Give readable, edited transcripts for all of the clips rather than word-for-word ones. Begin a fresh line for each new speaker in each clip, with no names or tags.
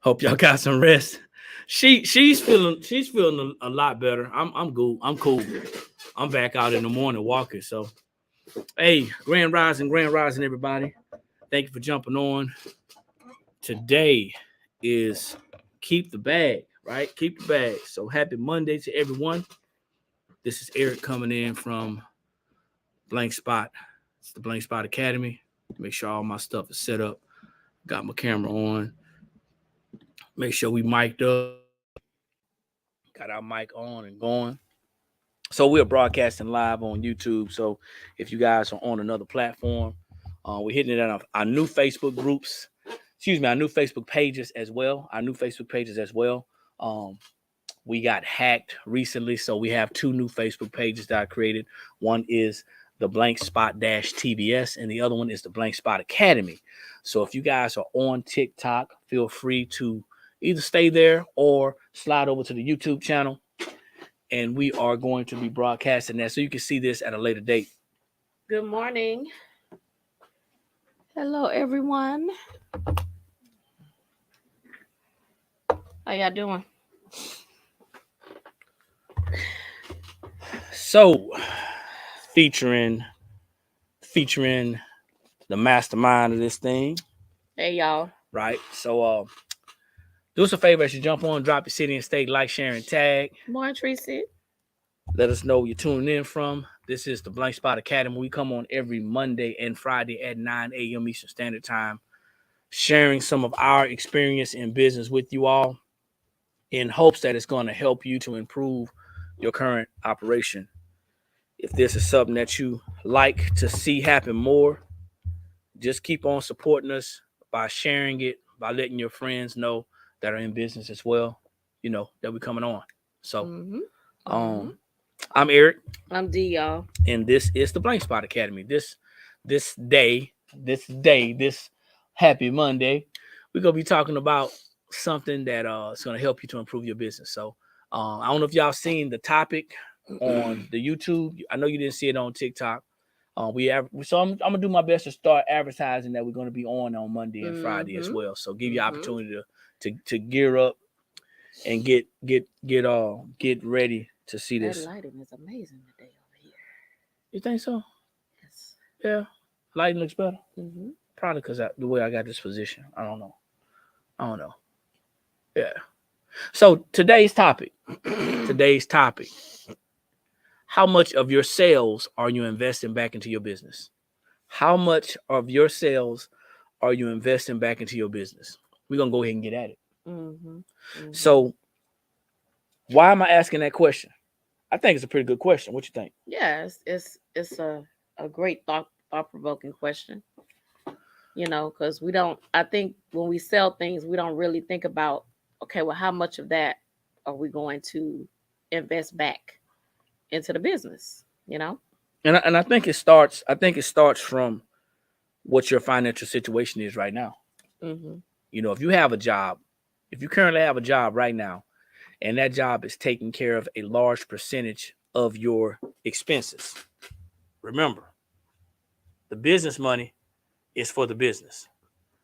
Hope y'all got some rest. She's feeling a lot better. I'm good. I'm cool. I'm back out in the morning walking. So hey, grand rising, everybody. Thank you for jumping on. Today is keep the bag, right? Keep the bag. So happy Monday to everyone. This is Eric coming in from Blank Spot. It's the Blank Spot Academy. Make sure all my stuff is set up. Got my camera on. Make sure we mic'd up. Got our mic on and going. So we're broadcasting live on YouTube. So if you guys are on another platform, we're hitting it on our new Facebook groups. Our new Facebook pages as well. We got hacked recently, so we have two new Facebook pages that I created. One is the Blank Spot TBS, and the other one is the Blank Spot Academy. So if you guys are on TikTok, feel free to either stay there or slide over to the YouTube channel, and we are going to be broadcasting that so you can see this at a later date.
Good morning. Hello, everyone. How y'all doing?
So, featuring the mastermind of this thing.
Hey, y'all.
Right. So, do us a favor as you jump on, drop your city and state, like, share, and tag.
Morning, Tracy.
Let us know where you're tuning in from. This is the Blank Spot Academy. We come on every Monday and Friday at 9 a.m. Eastern Standard Time, sharing some of our experience in business with you all in hopes that it's going to help you to improve your current operation. If this is something that you like to see happen more, just keep on supporting us by sharing it, by letting your friends know that are in business as well, that we're coming on. So, I'm Eric.
I'm D, y'all.
And this is the Blank Spot Academy. This happy Monday, we're going to be talking about something that is going to help you to improve your business. So, I don't know if y'all seen the topic on the YouTube. I know you didn't see it on TikTok. So I'm gonna do my best to start advertising that we're gonna be on Monday and Friday as well. So give you opportunity to gear up and get ready to see this.
That lighting is amazing today over here.
You think so?
Yes.
Yeah, lighting looks better.
Mm-hmm.
Probably because the way I got this position. I don't know. Yeah. So today's topic. How much of your sales are you investing back into your business? How much of your sales are you investing back into your business? We're going to go ahead and get at it. So why am I asking that question? I think it's a pretty good question. What you think?
Yes, it's a great thought-provoking question. Because I think when we sell things, we don't really think about, okay, well, how much of that are we going to invest back into the business, And
I think it starts from what your financial situation is right now. If you have a job, if you currently have a job right now, and that job is taking care of a large percentage of your expenses, remember, the business money is for the business.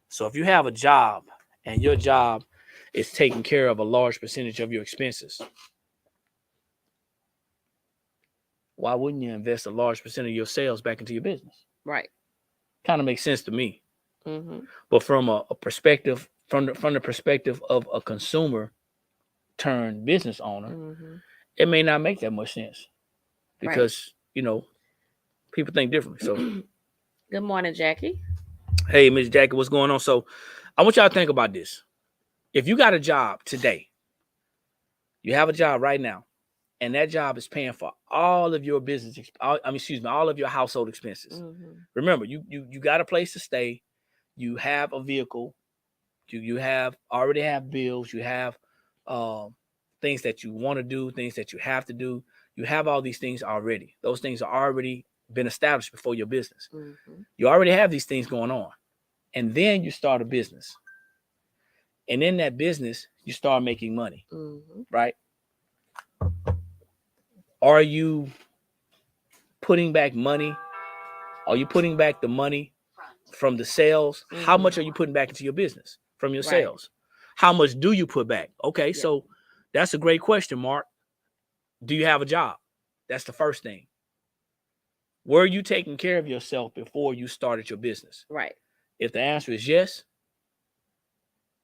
So if you have a job and your job is taking care of a large percentage of your expenses, why wouldn't you invest a large percent of your sales back into your business?
Right.
Kind of makes sense to me. But from a perspective, from the perspective of a consumer turned business owner, it may not make that much sense because, people think differently. So,
good morning, Jackie.
Hey, Miss Jackie, what's going on? So I want y'all to think about this. If you got a job today, you have a job right now, and that job is paying for all of your business, all of your household expenses. Remember, you got a place to stay, you have a vehicle, you already have bills, you have things that you want to do, things that you have to do. You have all these things already. Those things are already been established before your business. You already have these things going on. And then you start a business. And in that business, you start making money, right? Are you putting back money? Are you putting back the money from the sales? How much are you putting back into your business from your sales? How much do you put back? Okay,
Yeah.
so that's a great question, Mark. Do you have a job? That's the first thing. Were you taking care of yourself before you started your business?
Right.
If the answer is yes,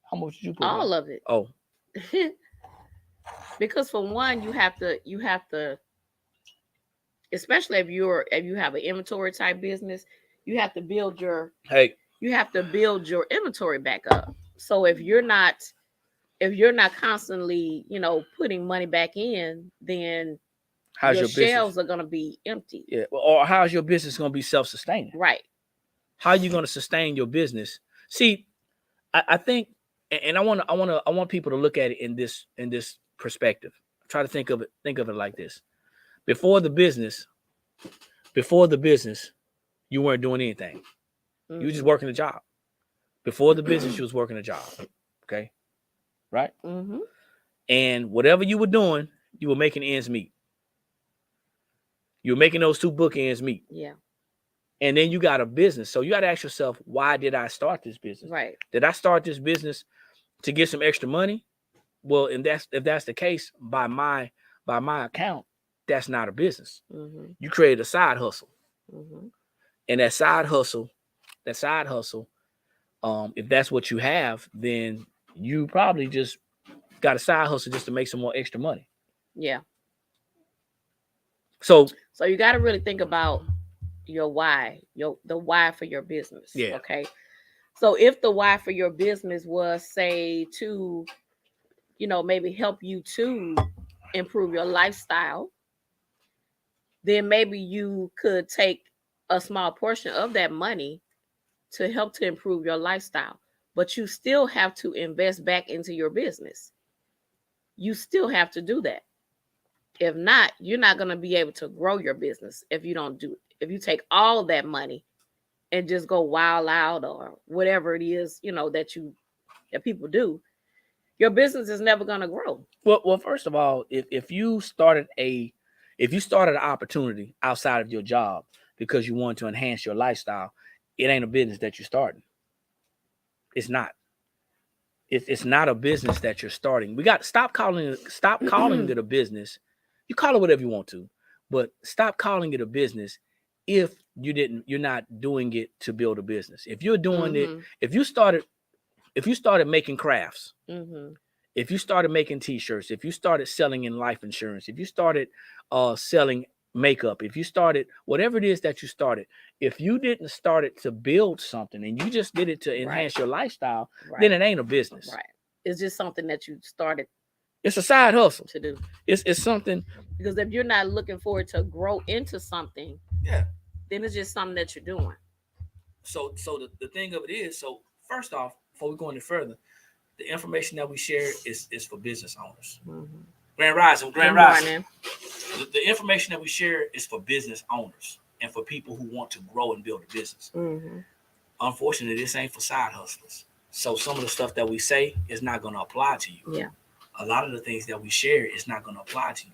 how much did you put
All
back?
of it.
Oh,
Because for one, you have to, especially if you have an inventory type business, you have to build your
hey,
inventory back up. So if you're not constantly, putting money back in, then
how's
your
your business?
shelves are going to be empty.
Yeah, or how's your business going to be self-sustaining?
Right.
How are you going to sustain your business? See, I think, and I want people to look at it in this perspective. Try to think of it like this. Before the business, you weren't doing anything.
Mm-hmm.
You were just working a job. Before the business, you was working a job. Okay, right?
Mm-hmm.
And whatever you were doing, you were making ends meet. You were making those 2 bookends meet.
Yeah.
And then you got a business. So you got to ask yourself, why did I start this business?
Right.
Did I start this business to get some extra money? Well, if that's the case, by my account, that's not a business.
Mm-hmm.
You created a side hustle.
Mm-hmm.
And that side hustle, if that's what you have, then you probably just got a side hustle just to make some more extra money.
Yeah.
So
you got to really think about your why, the why for your business.
Yeah.
Okay. So if the why for your business was, say, to, maybe help you to improve your lifestyle, then maybe you could take a small portion of that money to help to improve your lifestyle. But you still have to invest back into your business. You still have to do that. If not, you're not going to be able to grow your business if you don't do it. If you take all that money and just go wild out or whatever it is, that people do, your business is never going to grow.
Well, first of all, if you started an opportunity outside of your job because you want to enhance your lifestyle, it ain't a business that you're starting. It's not. It's not a business that you're starting. We got to stop calling it a business. You call it whatever you want to, but stop calling it a business if you're not doing it to build a business. If you're doing it, if you started making crafts, if you started making t-shirts, if you started selling in life insurance, if you started selling makeup, if you started whatever it is that you started, if you didn't start it to build something and you just did it to enhance your lifestyle, then it ain't a business.
Right. It's just something that you started.
It's a side hustle
to do.
It's something.
Because if you're not looking forward to grow into something, then it's just something that you're doing.
So the thing of it is, so first off, before we go any further, the information that we share is for business owners. Grand Rising. The information that we share is for business owners and for people who want to grow and build a business. Unfortunately, this ain't for side hustlers. So some of the stuff that we say is not going to apply to you.
Yeah.
A lot of the things that we share is not going to apply to you.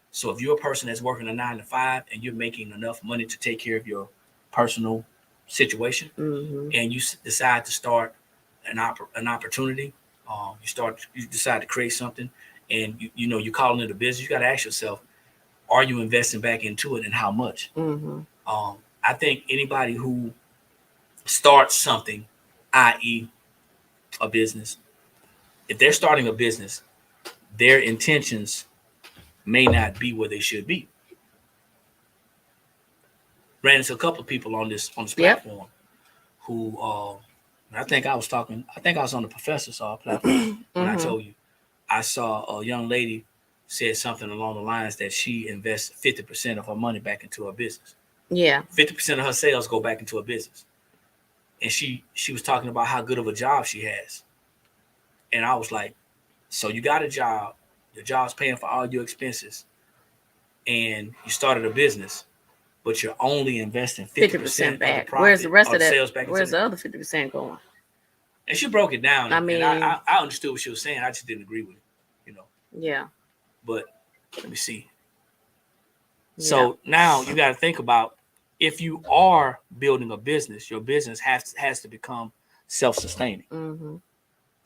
So if you're a person that's working a 9-to-5 and you're making enough money to take care of your personal situation, and you decide to start an opportunity, you decide to create something, and you're calling it a business, you got to ask yourself, are you investing back into it and how much? I think anybody who starts something, i.e. a business, if they're starting a business, their intentions may not be where they should be. Ran into a couple of people on this platform who I think I was on the Professor's platform when I told you I saw a young lady said something along the lines that she invests 50% of her money back into her business.
Yeah.
50% of her sales go back into her business. And she was talking about how good of a job she has. And I was like, so you got a job, your job's paying for all your expenses, and you started a business, but you're only investing 50% back. Of the profit.
Where's the rest of that?
Sales back?
Where's the other 50% going?
And she broke it down.
I mean,
and I understood what she was saying. I just didn't agree with it,
Yeah.
But let me see. Yeah. So now you got to think about, if you are building a business, your business has to become self-sustaining.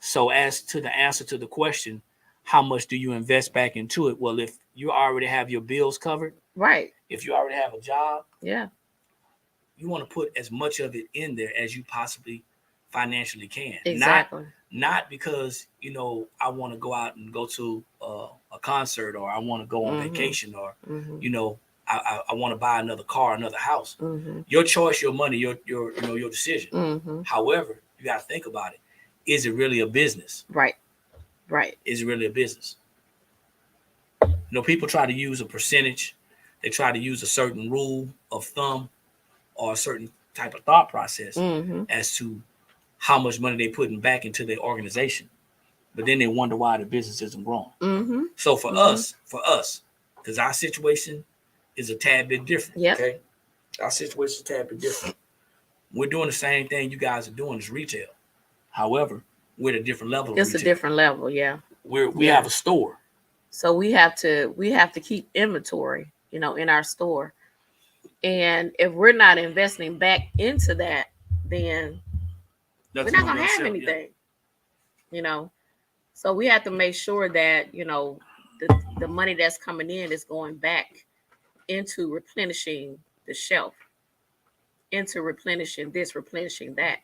So as to the answer to the question, how much do you invest back into it? Well, if you already have your bills covered,
right.
if you already have a job,
Yeah.
you want to put as much of it in there as you possibly financially can.
Exactly.
Not because, I want to go out and go to a concert, or I want to go on vacation, or, I want to buy another car, another house. Your choice, your money, your decision. However, you got to think about it. Is it really a business?
Right.
Is it really a business? People try to use a percentage. They try to use a certain rule of thumb or a certain type of thought process as to how much money they're putting back into their organization. But then they wonder why the business isn't growing. So for us, because our situation is a tad bit different.
Yep.
Okay. Our situation is a tad bit different. We're doing the same thing you guys are doing as retail. However, we're at a different level.
It's a different level, yeah.
We have a store.
So we have to keep inventory, in our store. And if we're not investing back into that, then we're not gonna have anything. So we have to make sure that, the money that's coming in is going back into replenishing the shelf, into replenishing this, replenishing that,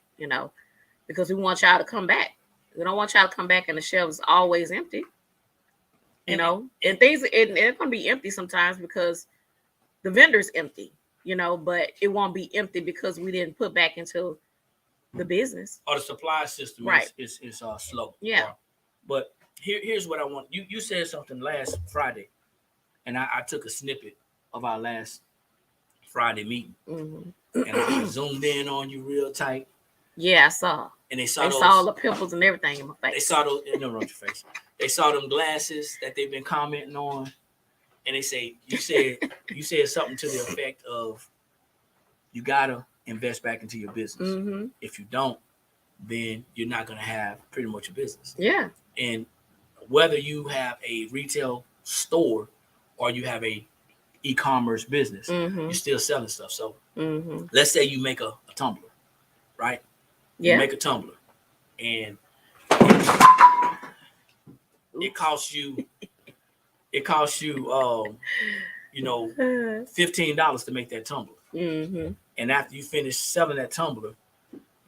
because we want y'all to come back. We don't want y'all to come back and the shelf is always empty. And things it's gonna be empty sometimes because the vendor's empty, but it won't be empty because we didn't put back into the business.
Or the supply system is slow.
Yeah.
But here's what I want. You said something last Friday, and I took a snippet of our last Friday meeting. And I zoomed in on you real tight.
Yeah, I saw.
And they saw
all the pimples and everything in my face.
They saw those in your face. They saw them glasses that they've been commenting on, and they say you said something to the effect of, you gotta invest back into your business. If you don't, then you're not gonna have pretty much a business.
Yeah.
And whether you have a retail store or you have a e-commerce business, you're still selling stuff. So let's say you make a tumbler, right?
Yeah.
You make a tumbler, and it costs you $15 to make that tumbler. And after you finish selling that tumbler,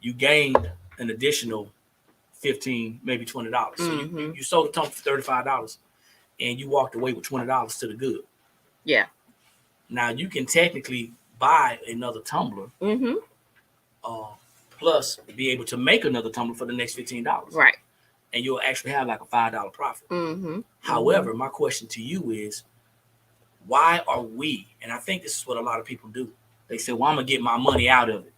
you gained an additional $15, maybe $20. So you sold the tumbler for $35, and you walked away with $20 to the good.
Yeah.
Now you can technically buy another tumbler, plus be able to make another tumbler for the next $15.
Right.
And you'll actually have like a $5 profit. However, my question to you is, why are we, and I think this is what a lot of people do, they say, well, I'm going to get my money out of it.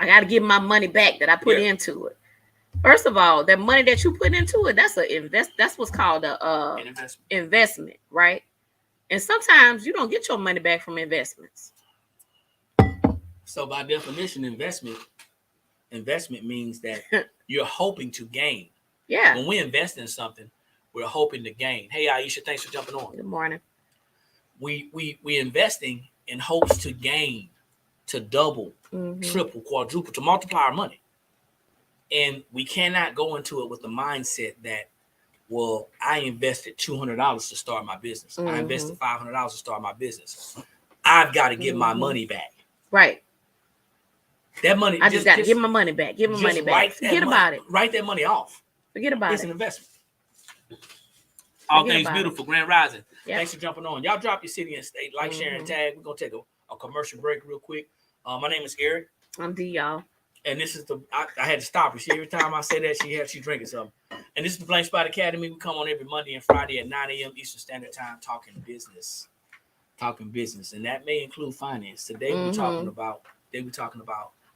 I got to get my money back that I put into it. First of all, that money that you put into it, that's what's called an investment, right? And sometimes you don't get your money back from investments.
So by definition, investment means that you're hoping to gain.
Yeah.
When we invest in something, we're hoping to gain. Hey, Aisha, thanks for jumping on.
Good morning.
We investing in hopes to gain, to double, triple, quadruple, to multiply our money. And we cannot go into it with the mindset that, well, I invested $200 to start my business. I invested $500 to start my business. I've got to get my money back.
Right.
That money,
I just got to give my money back. Give my money back. Forget about it.
Write that money off.
Forget about it.
It's an investment. All things beautiful. Grand Rising. Yep. Thanks for jumping on. Y'all drop your city and state, like, share, and tag. We're going to take a commercial break real quick. My name is Eric.
I'm D, y'all.
And this is I had to stop her. See, every time I say that, she drinking something. And this is the Blank Spot Academy. We come on every Monday and Friday at 9 a.m. Eastern Standard Time, talking business. And that may include finance. Today we're talking about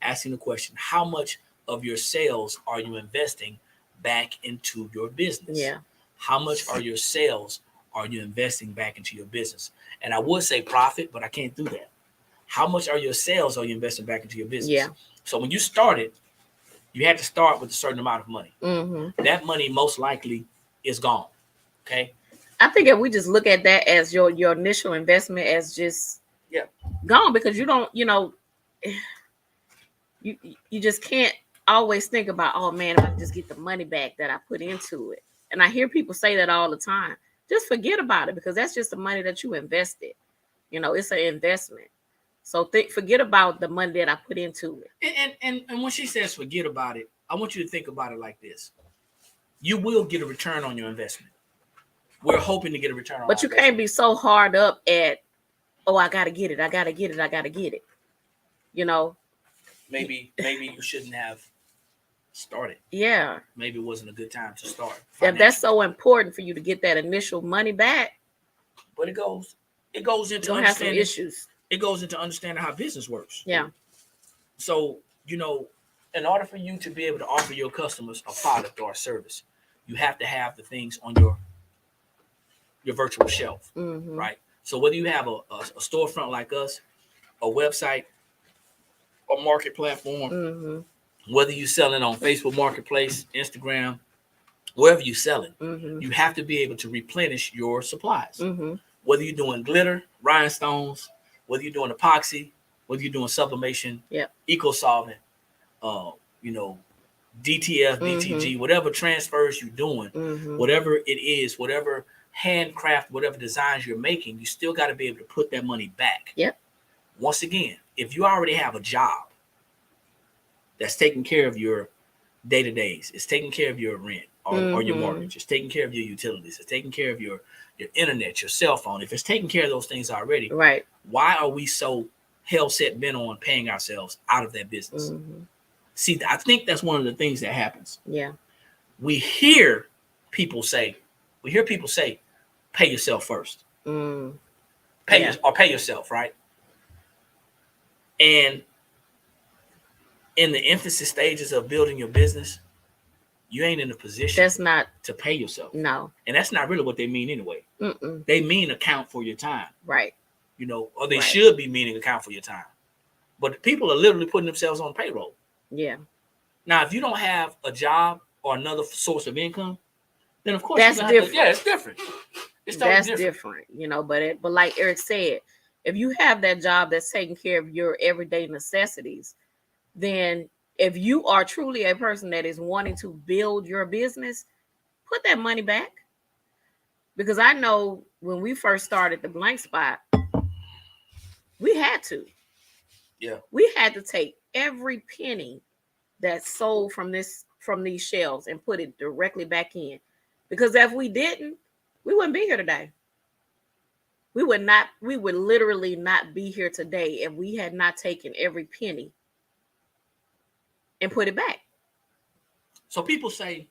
asking the question, how much of your sales are you investing back into your business?
Yeah.
How much are your sales are you investing back into your business? And I would say profit, but I can't do that. How much are your sales are you investing back into your business?
Yeah.
So when you started, you had to start with a certain amount of money. That money most likely is gone. Okay.
I think if we just look at that as your initial investment as just gone, because you don't, you just can't always think about, oh man, if I can just get the money back that I put into it. And I hear people say that all the time. Just forget about it, because that's just the money that you invested. You know, it's an investment. So forget about the money that I put into
it. And when she says forget about it, I want you to think about it like this. You will get a return on your investment. We're hoping to get a return on
But you can't be so hard up at, oh, I got to get it. I got to get it. I got to get it. You know?
Maybe you shouldn't have started.
Yeah.
Maybe it wasn't a good time to start.
If that's so important for you to get that initial money back.
But it goes into understanding. Have some issues. It goes into understanding how business works.
Yeah.
So, you know, in order for you to be able to offer your customers a product or a service, you have to have the things on your virtual shelf, right? So whether you have a storefront like us, a website, a market platform, whether you're selling on Facebook Marketplace, Instagram, wherever you're selling, you have to be able to replenish your supplies. Whether you're doing glitter, rhinestones, whether you're doing epoxy, whether you're doing sublimation, eco-solvent, you know, DTF, DTG, whatever transfers you're doing, whatever it is, whatever handcraft, whatever designs you're making, you still got to be able to put that money back. Once again, if you already have a job that's taking care of your day-to-days, it's taking care of your rent or your mortgage, it's taking care of your utilities, it's taking care of your internet, your cell phone, if it's taking care of those things already,
right?
Why are we so hell-set bent on paying ourselves out of that business? See, I think that's one of the things that happens.
Yeah.
We hear people say, pay yourself first. Pay yourself, right? And in the infancy stages of building your business, you ain't in a position to pay yourself.
No.
And that's not really what they mean anyway. They mean account for your time.
Right.
You know, or they should be meaning account for your time. But people are literally putting themselves on payroll.
Yeah.
Now, if you don't have a job or another source of income, then of course
that's different.
It's different. It's totally
different. You know, but like Eric said, if you have that job that's taking care of your everyday necessities, then if you are truly a person that is wanting to build your business, put that money back. Because I know when we first started the Blank Spot, we had to.
Yeah.
We had to take every penny that's sold from these shelves and put it directly back in. Because if we didn't, we wouldn't be here today. We would literally not be here today if we had not taken every penny and put it back.
So people say,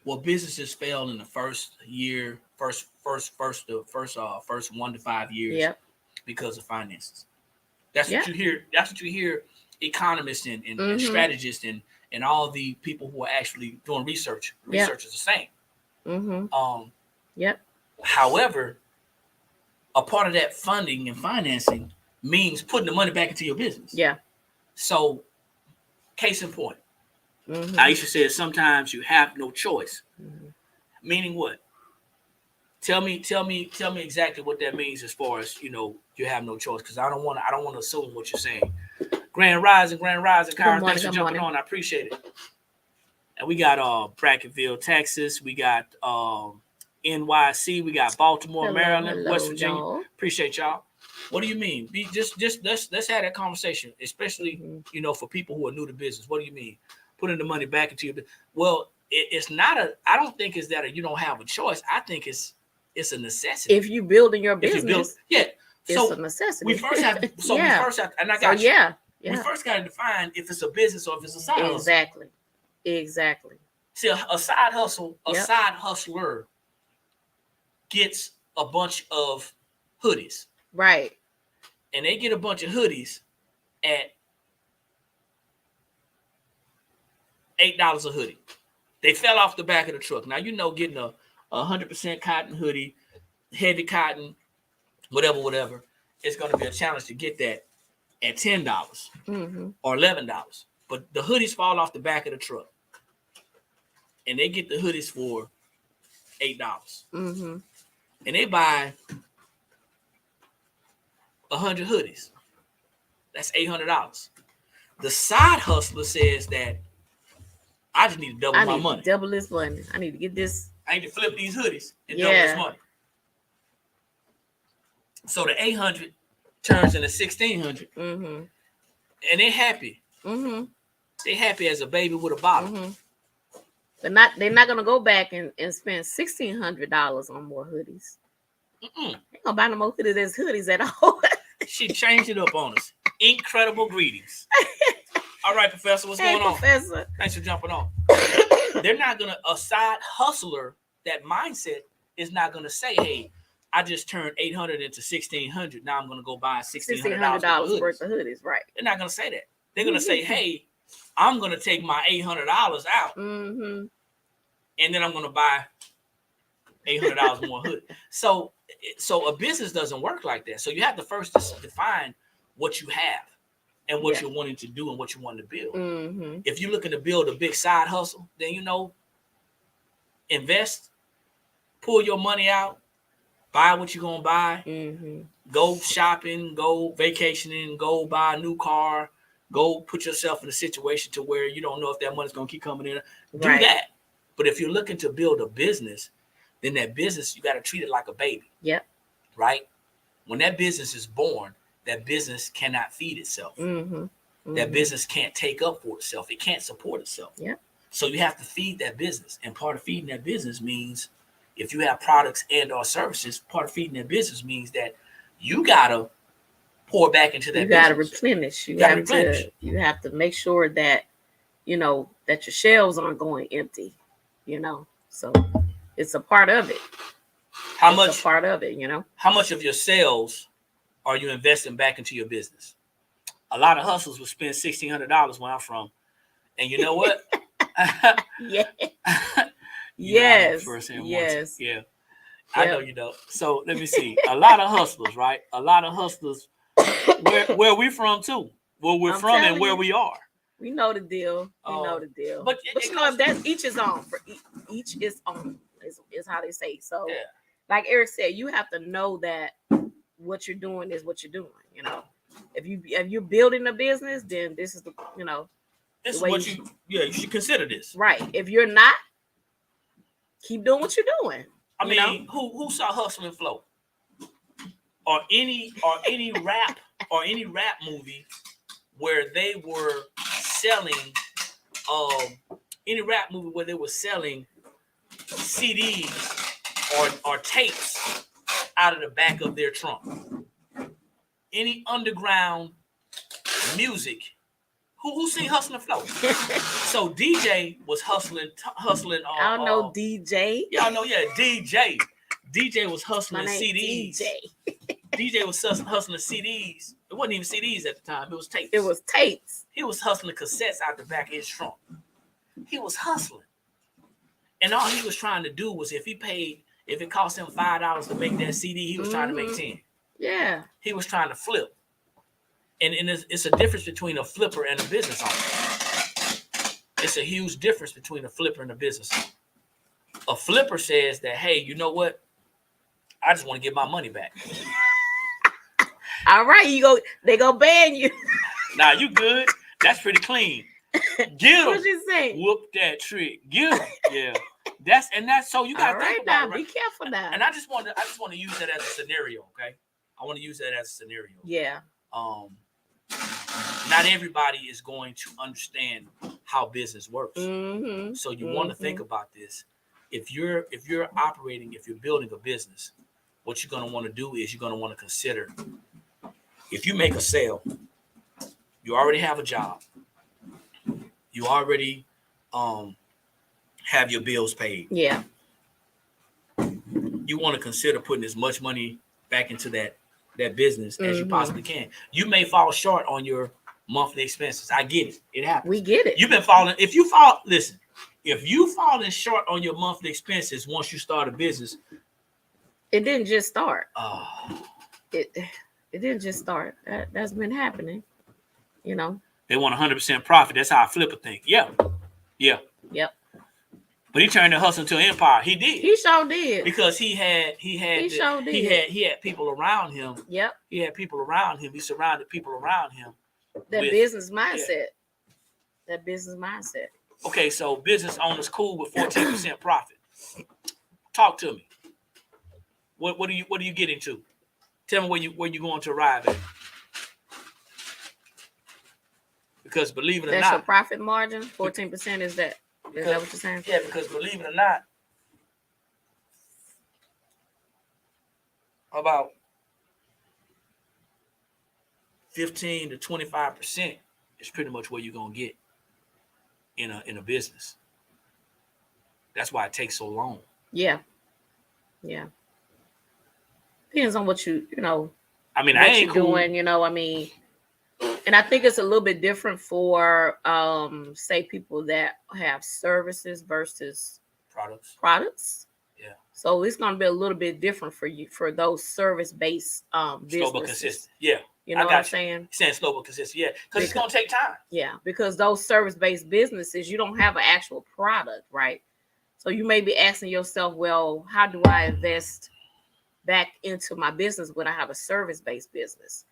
well, businesses fail in the first year, first 1 to 5 years because of finances. That's what you hear. That's what you hear economists and strategists and all the people who are actually doing research. Researchers are saying. However, a part of that funding and financing means putting the money back into your business.
Yeah.
So, case in point, Aisha says sometimes you have no choice. Meaning what? Tell me exactly what that means as far as, you know, you have no choice, because I don't want to assume what you're saying. Grand Rising, Kyra, thanks for jumping on. I appreciate it. And we got Bracketville, Texas. We got NYC. We got Baltimore, Maryland, West Virginia. Y'all. Appreciate y'all. What do you mean? Let's have that conversation, especially you know, for people who are new to business. What do you mean? Putting the money back into your business? Well, it's not I don't think it's that you don't have a choice. I think it's a necessity.
If you building your business,
it's
a necessity.
We first have and I got you. We first got to define if it's a business or if it's a side hustle.
Exactly.
See, a side hustle, side hustler gets a bunch of hoodies.
Right.
And they get a bunch of hoodies at $8 a hoodie. They fell off the back of the truck. Now, you know, getting a 100% cotton hoodie, heavy cotton, whatever, it's going to be a challenge to get that at $10 or $11. But the hoodies fall off the back of the truck. And they get the hoodies for $8. And they buy 100 hoodies. That's $800. The side hustler says that I just need to double my money.
Double this money. I need to get this.
I need to flip these hoodies and double this money. So the 800 turns into 1600, and they're happy. They're happy as a baby with a bottle. They're
not gonna go back and spend $1,600 on more hoodies. Ain't gonna buy no more hoodies at all.
She changed it up on us. Incredible greetings. All right, Professor, what's going on?
Professor.
Thanks for jumping on. They're not gonna, a side hustler, that mindset is not gonna say, hey, I just turned 800 into 1600. Now I'm gonna go buy $1,600
worth of hoodies, right?
They're not gonna say that. They're gonna say, hey, I'm gonna take my $800 out, and then I'm gonna buy $800 more hood. So a business doesn't work like that. So you have to first define what you have and what you're wanting to do and what you want to build. If you're looking to build a big side hustle, then invest, pull your money out, buy what you're gonna buy, go shopping, go vacationing, go buy a new car, go put yourself in a situation to where you don't know if that money's gonna keep coming in. Do that. But if you're looking to build a business, then that business, you got to treat it like a baby.
Yep.
Right? When that business is born, that business cannot feed itself. That business can't take up for itself. It can't support itself.
Yep.
So you have to feed that business. And part of feeding that business means if you have products and or services, part of feeding that business means that you got to pour back into that business. You got to
replenish. You have to make sure that, that your shelves aren't going empty, So it's a part of it. How much
of your sales are you investing back into your business? A lot of hustlers will spend $1,600 where I'm from. And you know what?
Yes.
Yeah. I know you know. So let me see. A lot of hustlers, right? A lot of hustlers. Where we from too? Where we're from and where we are.
We know the deal. But that's each is on. For each is on is how they say. So, like Eric said, you have to know that what you're doing is what you're doing. If you're building a business, then this is
this is what you should consider this.
Right. If you're not, keep doing what you're doing.
I mean, who saw Hustle and Flow? Or any rap movie where they were selling CDs or tapes out of the back of their trunk. Any underground music. Who sing Hustle and Flow? So DJ was hustling.
I don't know DJ.
Y'all know, DJ. DJ was hustling CDs. DJ was hustling CDs. It wasn't even CDs at the time. It was tapes. He was hustling cassettes out the back of his trunk. He was hustling. And all he was trying to do was if it cost him $5 to make that CD, he was trying to make 10.
Yeah.
He was trying to flip. And it's a difference between a flipper and a business owner. It's a huge difference between a flipper and a business owner. A flipper says that, hey, you know what? I just want to get my money back.
All right, they go ban you.
Nah, you good. That's pretty clean. Get him.
What you saying?
Whoop that trick. Get him. Yeah. That's so you gotta think about it.
Be careful now.
And I just want to use that as a scenario, okay? I want to use that as a scenario.
Yeah.
Not everybody is going to understand how business works. So you want to think about this. If you're building a business, what you're going to want to do is you're going to want to consider if you make a sale, you already have a job, you already have your bills paid.
Yeah.
You want to consider putting as much money back into that business as you possibly can. You may fall short on your monthly expenses. I get it. It happens.
We get it.
You've been falling. If you falling short on your monthly expenses once you start a business,
it didn't just start. It didn't just start. That's been happening. They want
100% profit. That's how a flipper think. Yeah.
Yep.
But he turned the hustle into an empire. He did.
He sure did.
Because he had people around him.
Yep.
He had people around him. He surrounded people around him
That
with
business mindset. That business mindset.
Okay, so business owners cool with 14% profit. Talk to me. What are you getting to? Tell me where you going to arrive at. Because believe it or
That's
not,
your profit margin. 14% is that. Is that what you're saying?
Yeah, because believe it or not, about 15 to 25% is pretty much where you're gonna get in a business. That's why it takes so long.
Yeah. Yeah. Depends on what you know.
I mean,
what
I ain't
you're
cool.
doing, you know. I mean, and I think it's a little bit different for say people that have services versus products.
Yeah.
So it's gonna be a little bit different for you for those service-based businesses.
Slow but consistent. Yeah.
You know what I'm saying?
You're saying slow but consistent. Yeah. Because it's gonna take time.
Yeah, because those service-based businesses, you don't have an actual product, right? So you may be asking yourself, well, how do I invest back into my business when I have a service-based business?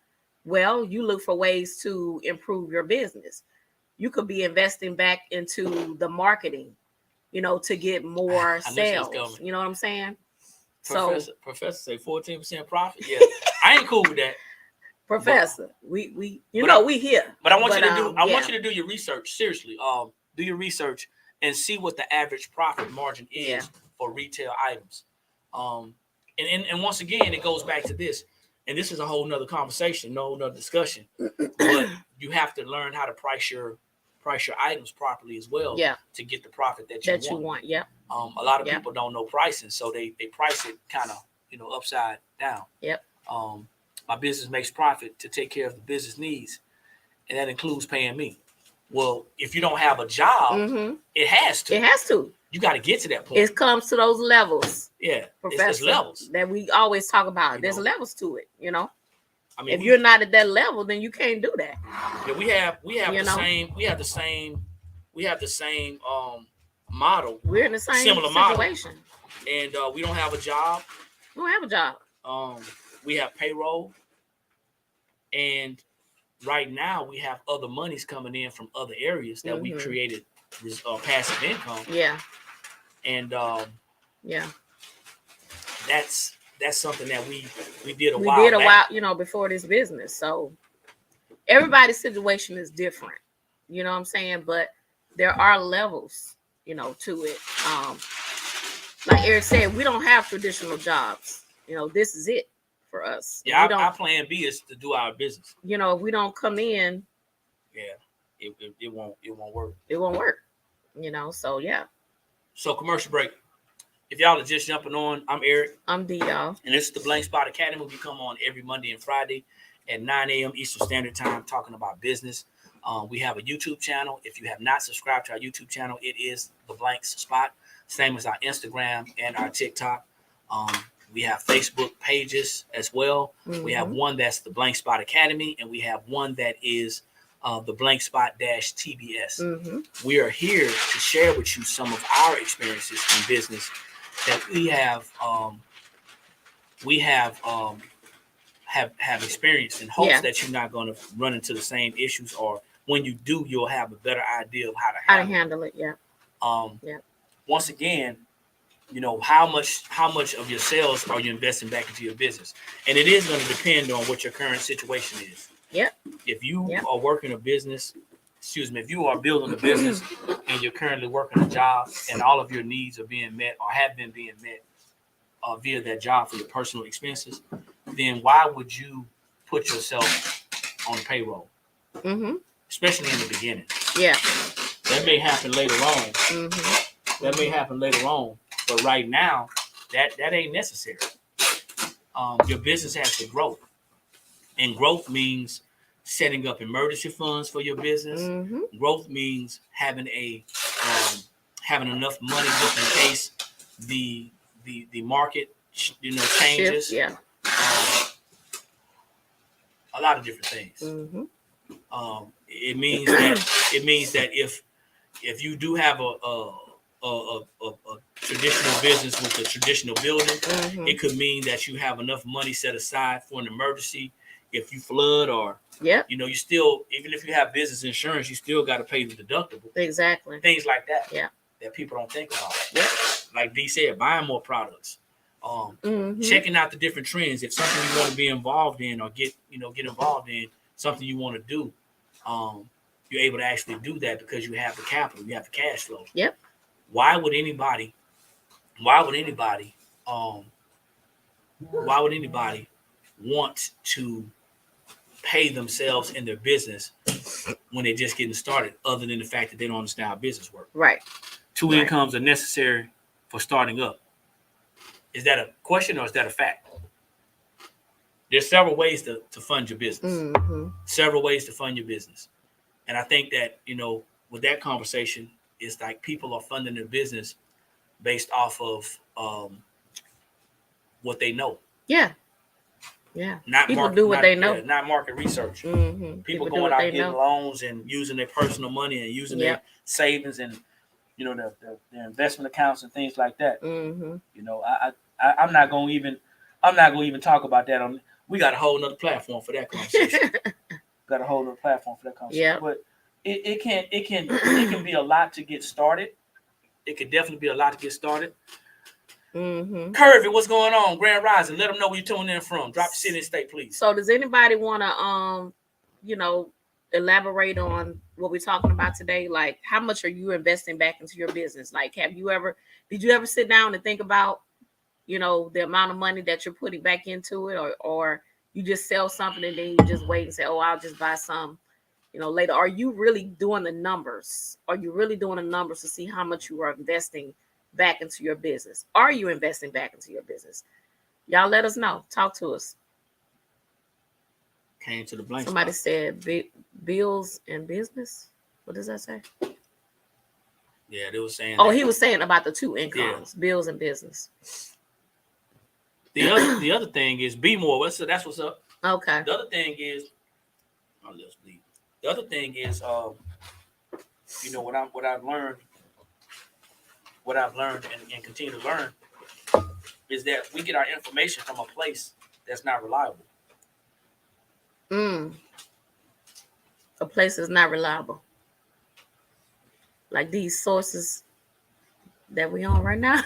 Well, you look for ways to improve your business. You could be investing back into the marketing, to get more sales. You know what I'm saying?
Professor say 14% profit. Yeah, I ain't cool with that.
Professor, we here.
But I want you to do your research. Seriously, do your research and see what the average profit margin is for retail items. And once again, it goes back to this. And this is a whole nother conversation, no other discussion. But you have to learn how to price your items properly as well to get the profit that you want.
Yeah.
A lot of people don't know pricing, so they price it kind of upside down.
Yep.
My business makes profit to take care of the business needs, and that includes paying me. Well, if you don't have a job, it has to.
It has to.
You got to get to that point.
It comes to those levels.
Yeah,
Professor,
it's levels
that we always talk about. There's levels to it.
I mean,
if you're not at that level, then you can't do that.
Yeah, we have the same model.
We're in the same
similar
situation.
Model. And we don't have a job.
We don't have a job.
We have payroll, and right now we have other monies coming in from other areas that we created this passive income.
Yeah.
And that's something that we did a while.
We did a while, before this business. So everybody's situation is different. You know what I'm saying? But there are levels, to it. Like Eric said, we don't have traditional jobs. This is it for us.
Yeah, our plan B is to do our business.
If we don't come in,
it won't work.
It won't work. So yeah.
So commercial break. If y'all are just jumping on, I'm Eric.
I'm D, y'all.
And this is the Blank Spot Academy. We come on every Monday and Friday at 9 a.m. Eastern Standard Time talking about business. We have a YouTube channel. If you have not subscribed to our YouTube channel, it is the Blank Spot. Same as our Instagram and our TikTok. We have Facebook pages as well. We have one that's the Blank Spot Academy, and we have one that is the Blank Spot TBS. We are here to share with you some of our experiences in business that we have experienced, in hopes that you're not going to run into the same issues, or when you do, you'll have a better idea of how to handle it.
Yeah.
Once again, how much of your sales are you investing back into your business, and it is going to depend on what your current situation is. If you are working a business, if you are building a business and you're currently working a job and all of your needs are being met or have been being met via that job for your personal expenses, then why would you put yourself on payroll? Especially in the beginning.
Yeah.
That may happen later on. That may happen later on. But right now, that ain't necessary. Your business has to grow. And growth means setting up emergency funds for your business. Growth means having enough money just in case the market changes.
Yeah.
A lot of different things. It means that if you do have a traditional business with a traditional building, it could mean that you have enough money set aside for an emergency if you flood or
Yep.
You know, you still, even if you have business insurance, you still got to pay the deductible.
Exactly.
Things like that.
Yeah.
That people don't think about.
Yep.
Like D said, buying more products. Checking out the different trends. If something you want to be involved in or get involved in, something you want to do, you're able to actually do that because you have the capital, you have the cash flow.
Yep.
Why would anybody want to pay themselves in their business when they're just getting started, other than the fact that they don't understand how business works?
Right.
Two incomes are necessary for starting up. Is that a question or is that a fact? There's several ways to fund your business. Several ways to fund your business. And I think that, with that conversation, it's like people are funding their business based off of what they know.
Yeah. Yeah.
Not
people do what they know.
Not market research. People going out getting loans and using their personal money and using their savings and, their investment accounts and things like that. I'm not going to even talk about that. We got a whole nother platform for that conversation.
Yeah.
But it can be a lot to get started. It could definitely be a lot to get started. Curvy, what's going on? Grand Rising. Let them know where you're tuning in from. Drop your city and state, please.
So does anybody want to elaborate on what we're talking about today? Like, how much are you investing back into your business? Like, did you ever sit down and think about, the amount of money that you're putting back into it, or you just sell something and then you just wait and say, oh, I'll just buy some, later? Are you really doing the numbers? Are you really doing the numbers to see how much you are investing back into your business? Are you investing back into your business? Y'all let us know. Talk to us.
Came to the blank.
Somebody said bills and business. What does that say?
Yeah, they were saying.
Oh, he was saying about the two incomes, bills and business.
The other thing is be more. That's what's up.
Okay.
The other thing is, let's leave. The other thing is, what I've learned and continue to learn is that we get our information from a place that's not reliable.
A place is not reliable. Like these sources that we on right now.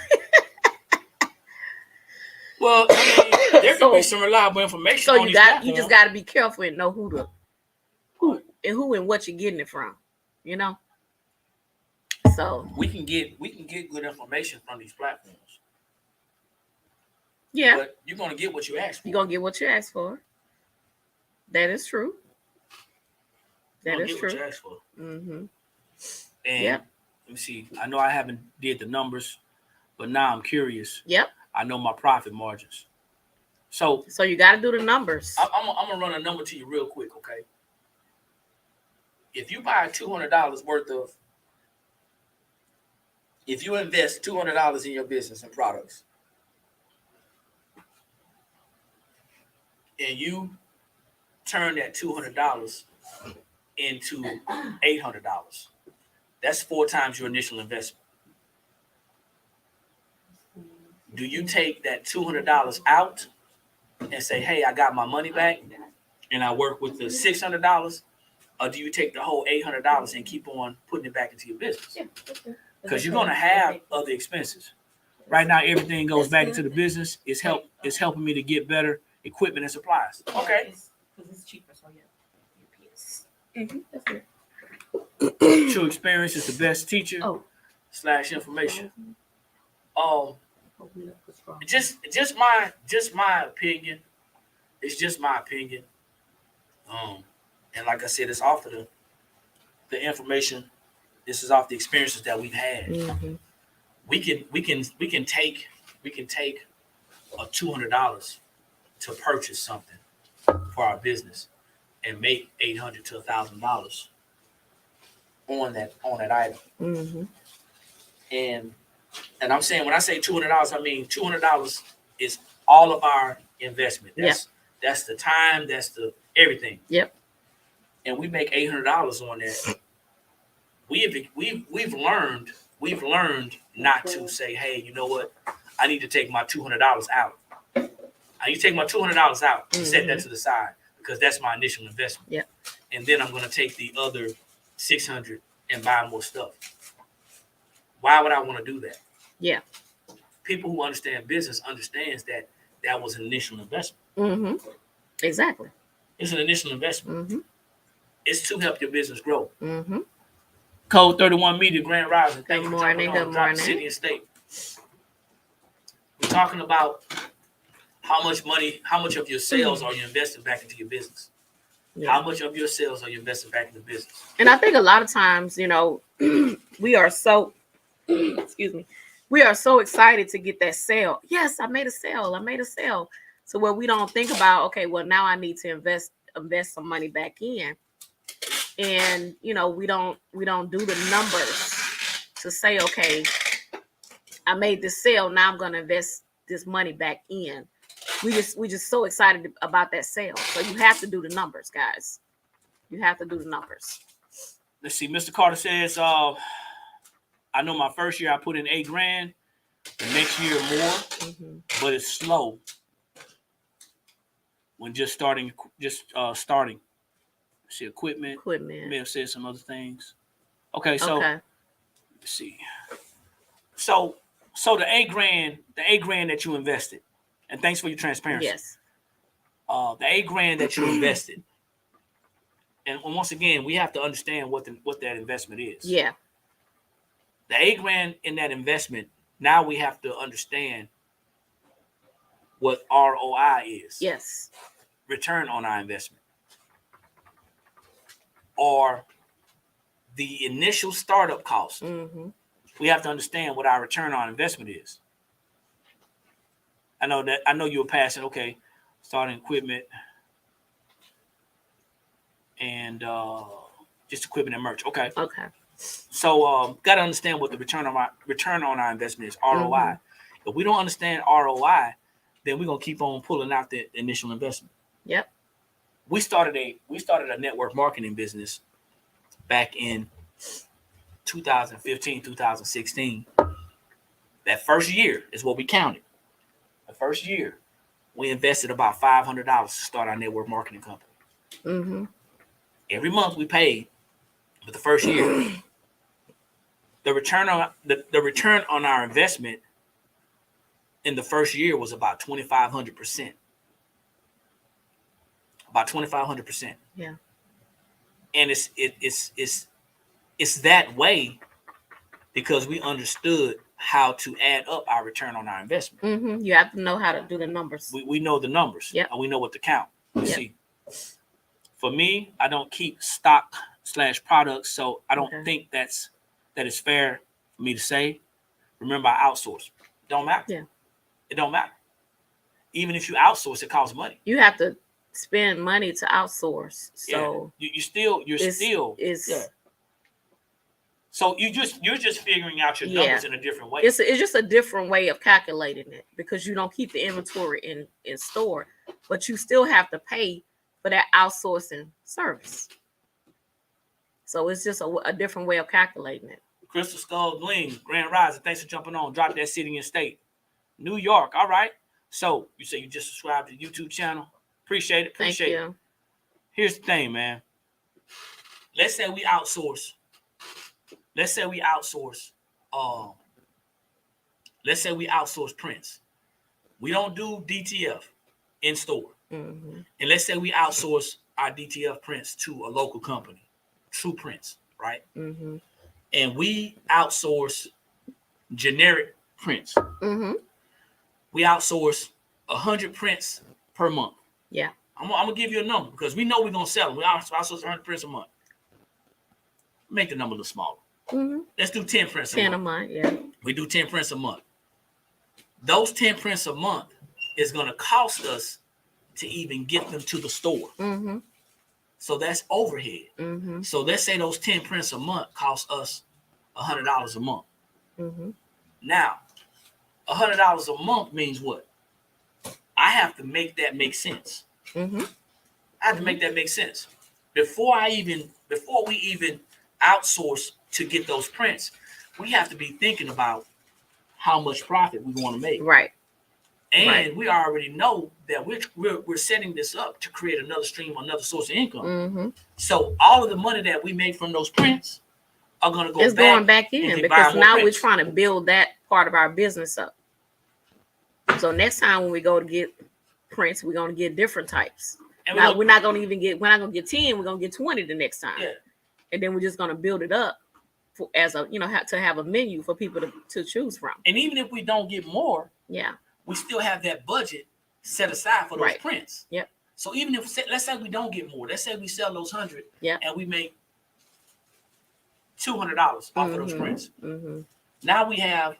Well, there could be some reliable information.
So you just got to be careful and know who and what you're getting it from. So
we can get good information from these platforms.
Yeah,
but you're gonna get what you ask for.
You're gonna get what you ask for. That is true. That is true.
What you ask for.
And
let me see. I know I haven't did the numbers, but now I'm curious.
Yep.
I know my profit margins. So
you got to do the numbers.
I'm gonna run a number to you real quick, okay? If you buy $200 worth of, if you invest $200 in your business and products, and you turn that $200 into $800, that's 4 times your initial investment. Do you take that $200 out and say, hey, I got my money back and I work with the $600? Or do you take the whole $800 and keep on putting it back into your business? Because you're going to have other expenses. Right now, everything goes back into the business. It's helping me to get better equipment and supplies. Okay.
Because it's cheaper, so yeah. That's good.
True experience is the best teacher / information. Just my opinion. It's just my opinion. And like I said, it's off of the information. This is off the experiences that we've had.
Mm-hmm.
We can take a $200 to purchase something for our business and make $800 to $1,000 on that item.
Mm-hmm.
And I'm saying, when I say $200, I mean $200 is all of our investment. That's the time, that's the everything.
Yep.
And we make $800 on that. We've learned not to say, hey, you know what? I need to take my $200 out. I need to take my $200 out and set that to the side, because that's my initial investment.
Yeah.
And then I'm going to take the other 600 and buy more stuff. Why would I want to do that?
Yeah.
People who understand business understands that that was an initial investment.
Mm-hmm. Exactly.
It's an initial investment.
Mm-hmm.
It's to help your business grow.
Mm-hmm.
Code 31 Media, Grand Rising. Thank you
Good
for jumping
morning,
on.
good
Drop
morning.
City and State. We're talking about how much of your sales are you investing back into your business?
Yeah.
How much of your sales are you investing back into business?
And I think a lot of times, we are so, excuse me, we are so excited to get that sale. Yes, I made a sale. So where we don't think about, okay, well, now I need to invest some money back in. And, we don't do the numbers to say, okay, I made this sale. Now I'm going to invest this money back in. We just so excited about that sale. So you have to do the numbers, guys. You have to do the numbers.
Let's see. Mr. Carter says, I know my first year I put in $8,000. The next year more, but it's slow when just starting. See, equipment. May have said some other things. Okay, so let's see. So the $8,000 that you invested, and thanks for your transparency.
Yes.
The $8,000 that you invested, and once again, we have to understand what that investment is.
Yeah.
The $8,000 in that investment. Now we have to understand what ROI is.
Yes.
Return on our investment. Or the initial startup cost.
Mm-hmm.
We have to understand what our return on investment is. I know you were passing, okay, starting equipment and just equipment and merch. Okay.
Okay.
So got to understand what the return on our investment is, ROI.
Mm-hmm.
If we don't understand ROI, then we're gonna keep on pulling out the initial investment.
Yep.
We started a network marketing business back in 2015, 2016. That first year is what we counted. The first year, we invested about $500 to start our network marketing company.
Mm-hmm.
Every month we paid, but the first year, the return on our investment in the first year was about 2,500%. About 2,500%.
Yeah.
And it's that way because we understood how to add up our return on our investment.
Mm-hmm. You have to know how to do the numbers.
We know the numbers.
Yep.
And we know what to count. You
Yep.
see. For me, I don't keep stock/products, so I don't think that is fair for me to say. Remember, I outsource. Don't matter.
Yeah.
It don't matter. Even if you outsource, it costs money.
You have to spend money to outsource. So
yeah. you're still. So you're just figuring out your numbers in a different way.
It's just a different way of calculating it because you don't keep the inventory in store, but you still have to pay for that outsourcing service. So it's just a different way of calculating it.
Crystal Skull Gleam, Grand Rising, thanks for jumping on. Drop that city and state. New York, all right. So you say you just subscribed to the YouTube channel. Appreciate it.
Thank you.
Here's the thing, man. Let's say we outsource prints. We don't do DTF in store.
Mm-hmm.
And let's say we outsource our DTF prints to a local company, True Prints, right?
Mm-hmm.
And we outsource generic prints.
Mm-hmm.
We outsource 100 prints per month.
Yeah.
I'm gonna give you a number because we know we're gonna sell them. We outsource 100 prints a month. Make the number a little smaller.
Mm-hmm.
Let's do 10 prints a
10
month.
a month, yeah.
We do 10 prints a month. Those 10 prints a month is gonna cost us to even get them to the store.
Mm-hmm.
So that's overhead.
Mm-hmm.
So let's say those 10 prints a month cost us $100 a month.
Mm-hmm.
Now, $100 a month means what? I have to make that make sense.
Mm-hmm.
I have to make that make sense. Before we even outsource to get those prints, we have to be thinking about how much profit we want to make.
Right.
And we already know that we're setting this up to create another stream, another source of income.
Mm-hmm.
So all of the money that we make from those prints are going to go
going back in because now
prints.
we're trying to build that part of our business up. So next time when we go to get prints, we're going to get different types. And now we're not going to get 10, we're going to get 20 the next time.
Yeah.
And then we're just going to build it up for, as a, to have a menu for people to choose from.
And even if we don't get more, we still have that budget set aside for those prints.
Yep.
So even if, let's say we don't get more, let's say we sell those 100 and we make $200 off of those prints.
Mm-hmm.
Now we have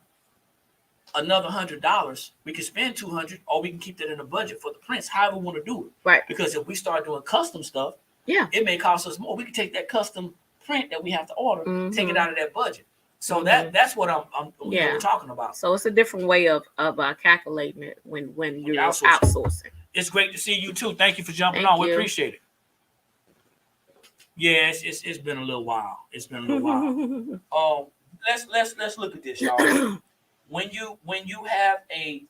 another $100. We can spend $200, or we can keep that in the budget for the prints, however we want to do it.
Right.
Because if we start doing custom stuff, it may cost us more. We can take that custom print that we have to order, take it out of that budget. So that's what we're talking about.
So it's a different way of calculating it when you're outsourcing.
It's great to see you too. Thank you for jumping on. We appreciate it. Yeah, it's been a little while. It's been a little while. Let's look at this, y'all. When you have a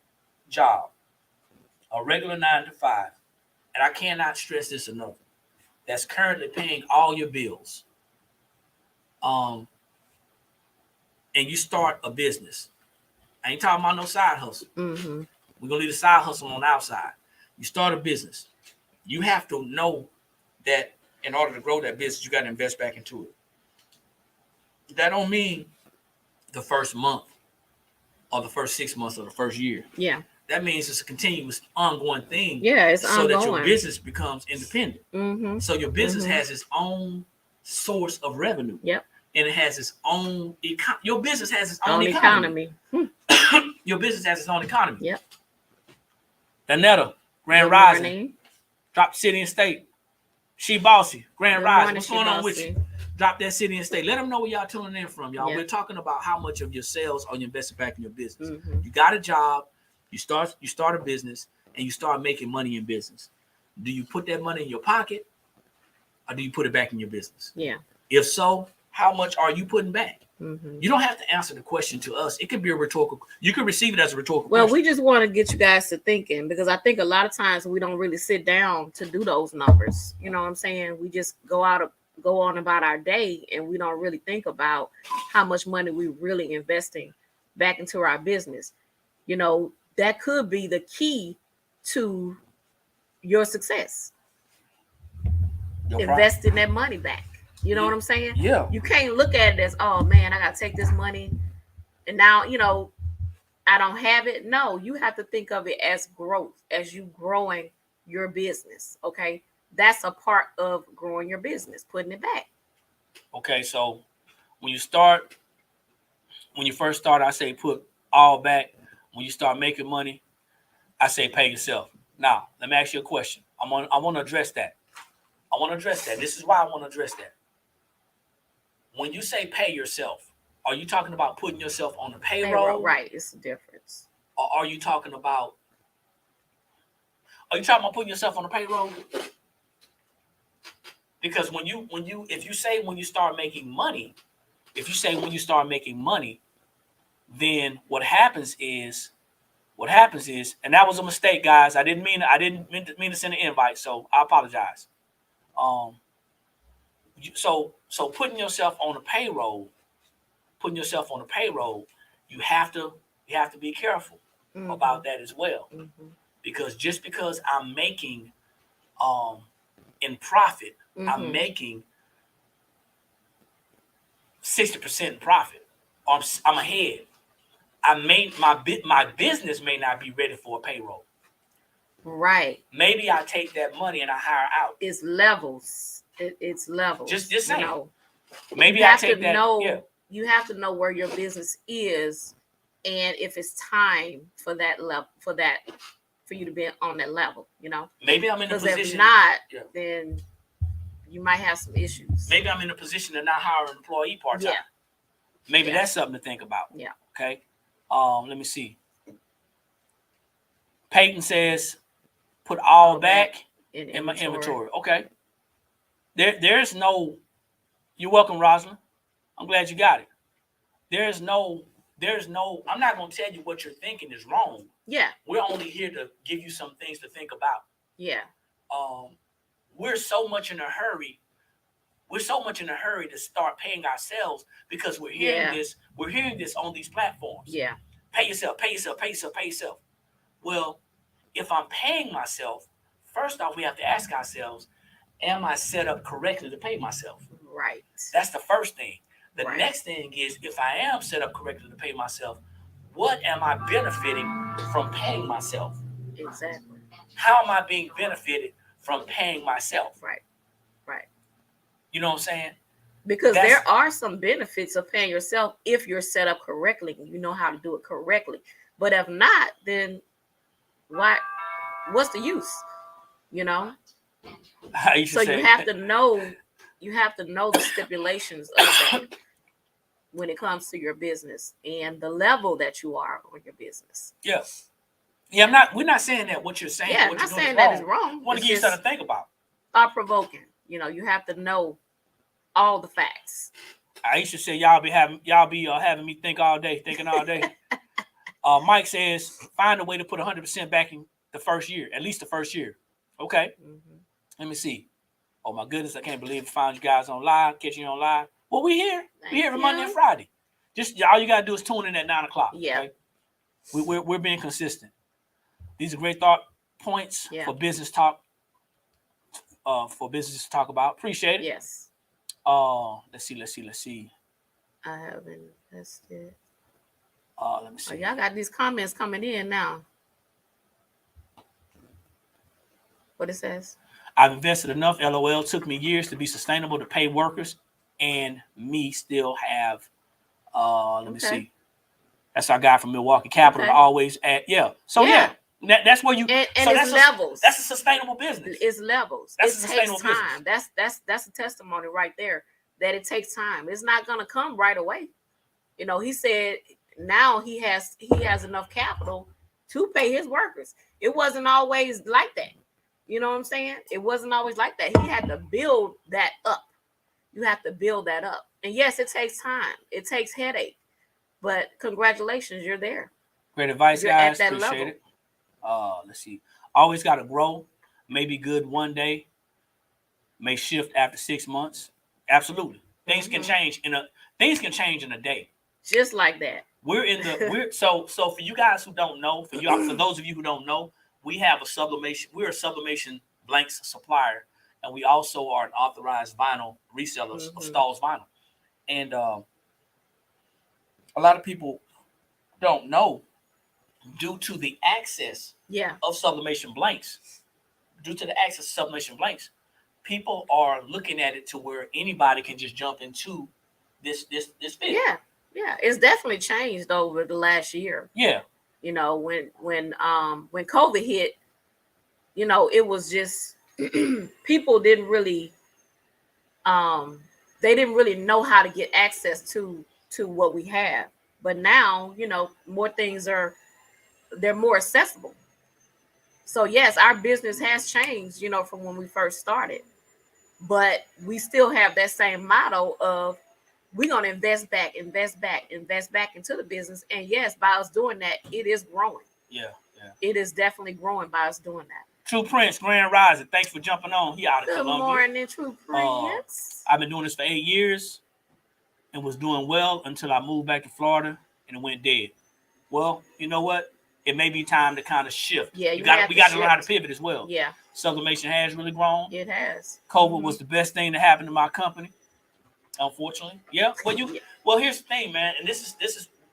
job, a regular 9 to 5, and I cannot stress this enough, that's currently paying all your bills. And you start a business. I ain't talking about no side hustle.
Mm-hmm.
We're gonna leave the side hustle on the outside. You start a business. You have to know that in order to grow that business, you got to invest back into it. That don't mean the first month or the first 6 months or the first year.
Yeah.
That means it's a continuous, ongoing thing.
Yeah, it's ongoing.
So that your business becomes independent.
Mm-hmm.
So your business has its own source of revenue.
Yep.
And it has its own your business has its own economy. Your business has its own economy.
Yep.
Danetta, Grand Rising. Drop city and state. She bossy. Grand Rising. What's going on with you? Drop that city and state. Let them know where y'all tuning in from, y'all. We're talking about how much of your sales are you investing back in your business.
Mm-hmm.
You got a job, you start a business, and you start making money in business. Do you put that money in your pocket, or do you put it back in your business?
Yeah.
If so, how much are you putting back?
Mm-hmm.
You don't have to answer the question to us. It could be a rhetorical. You can receive it as a rhetorical
question.
Well,
we just want to get you guys to thinking, because I think a lot of times we don't really sit down to do those numbers. You know what I'm saying? We just go on about our day, and we don't really think about how much money we're really investing back into our business. You know, that could be the key to your success. Investing that money back. You know what I'm saying?
Yeah.
You can't look at it as, oh man, I got to take this money and now, I don't have it. No, you have to think of it as growth, as you growing your business. Okay. That's a part of growing your business, putting it back.
Okay. So when you first start, I say put all back. When you start making money, I say pay yourself. Now, let me ask you a question. I want to address that. This is why I want to address that. When you say pay yourself, are you talking about putting yourself on the payroll?
Right, it's a difference.
Or are you talking about putting yourself on the payroll? Because if you say when you start making money, then what happens is, and that was a mistake, guys. I didn't mean to send an invite, so I apologize. So putting yourself on the payroll, you have to be careful about that as well.
Mm-hmm.
Because just because I'm making in profit, I'm making 60% in profit, or I'm ahead. My business may not be ready for a payroll.
Right.
Maybe I take that money and I hire out.
It's levels. It's levels.
Just saying.
Maybe I take that. You have to know where your business is, and if it's time for that level, for you to be on that level.
Maybe I'm in a position.
Because if not, then you might have some issues.
Maybe I'm in a position to not hire an employee part time. Yeah. Maybe that's something to think about.
Yeah.
Okay. Let me see. Peyton says, put all back in my inventory. Okay. There's no. You're welcome, Rosalind. I'm glad you got it. There's no I'm not going to tell you what you're thinking is wrong.
Yeah.
We're only here to give you some things to think about.
Yeah.
We're so much in a hurry. We're so much in a hurry to start paying ourselves because we're hearing this. We're hearing this on these platforms.
Yeah.
Pay yourself, pay yourself, pay yourself, pay yourself. Well, if I'm paying myself, first off, we have to ask ourselves, am I set up correctly to pay myself?
Right.
That's the first thing. The
Right.
next thing is, if I am set up correctly to pay myself, what am I benefiting from paying myself?
Exactly.
How am I being benefited from paying myself?
Right. Right.
You know what I'm saying?
Because there are some benefits of paying yourself if you're set up correctly and you know how to do it correctly. But if not, then what's the use? You know? So you have to know the stipulations of that when it comes to your business and the level that you are on your business.
Yeah. Yeah, we're not saying that what you're saying,
Yeah,
what
not
you're
saying
doing
that is wrong.
I want to give you something to think about.
Thought provoking. You know, you have to know all the facts.
Aisha said y'all be having me thinking all day. Mike says find a way to put 100% back in the first year, at least the first year. Okay. Mm-hmm. Let me see. Oh my goodness, I can't believe I found you guys on live, catching you on live. Well, we here. We here every Monday and Friday. Just all you gotta do is tune in at 9:00.
Yeah.
Okay? We're being consistent. These are great thought points for business talk. For business to talk about. Appreciate it.
Yes.
Let's see.
I haven't invested.
Let me see.
Y'all got these comments coming in now. What it says?
I've invested enough. LOL. Took me years to be sustainable to pay workers, and me still have. Let me see. That's our guy from Milwaukee Capital. Okay. Always at So that's where you.
And it's levels.
That's a sustainable business.
It's levels.
That's a sustainable
time.
business.
That's a testimony right there that it takes time. It's not gonna come right away. You know, he said now he has enough capital to pay his workers. It wasn't always like that. You know what I'm saying? It wasn't always like that. He had to build that up. You have to build that up. And yes, it takes time. It takes headache. But congratulations, you're there.
Great advice,
you're
guys.
At that
Appreciate
level.
It. Let's see. Always got to grow. May be good one day. May shift after 6 months. Absolutely. Things can change in a day.
Just like that.
So for you guys who don't know, for those of you who don't know, we have a sublimation. We're a sublimation blanks supplier, and we also are an authorized vinyl reseller of Stahl's vinyl. And a lot of people don't know, due to the access of sublimation blanks, people are looking at it to where anybody can just jump into this field.
Yeah, it's definitely changed over the last year.
Yeah.
You know, when COVID hit, you know, it was just people didn't really know how to get access to what we have. But now, you know, more things they're more accessible. So yes, our business has changed, you know, from when we first started. But we still have that same motto of we're going to invest back into the business. And yes, by us doing that, it is growing.
Yeah.
It is definitely growing by us doing that.
True Prince, Grand Rising. Thanks for jumping on. He out of
Good
Columbia.
morning, True Prince.
I've been doing this for 8 years and was doing well until I moved back to Florida and it went dead. Well, you know what? It may be time to kind of shift.
Yeah,
we got to learn how to pivot as well.
Yeah.
Sublimation has really grown.
It has.
COVID was the best thing to happen to my company. Unfortunately, yeah. Well, here's the thing, man, and this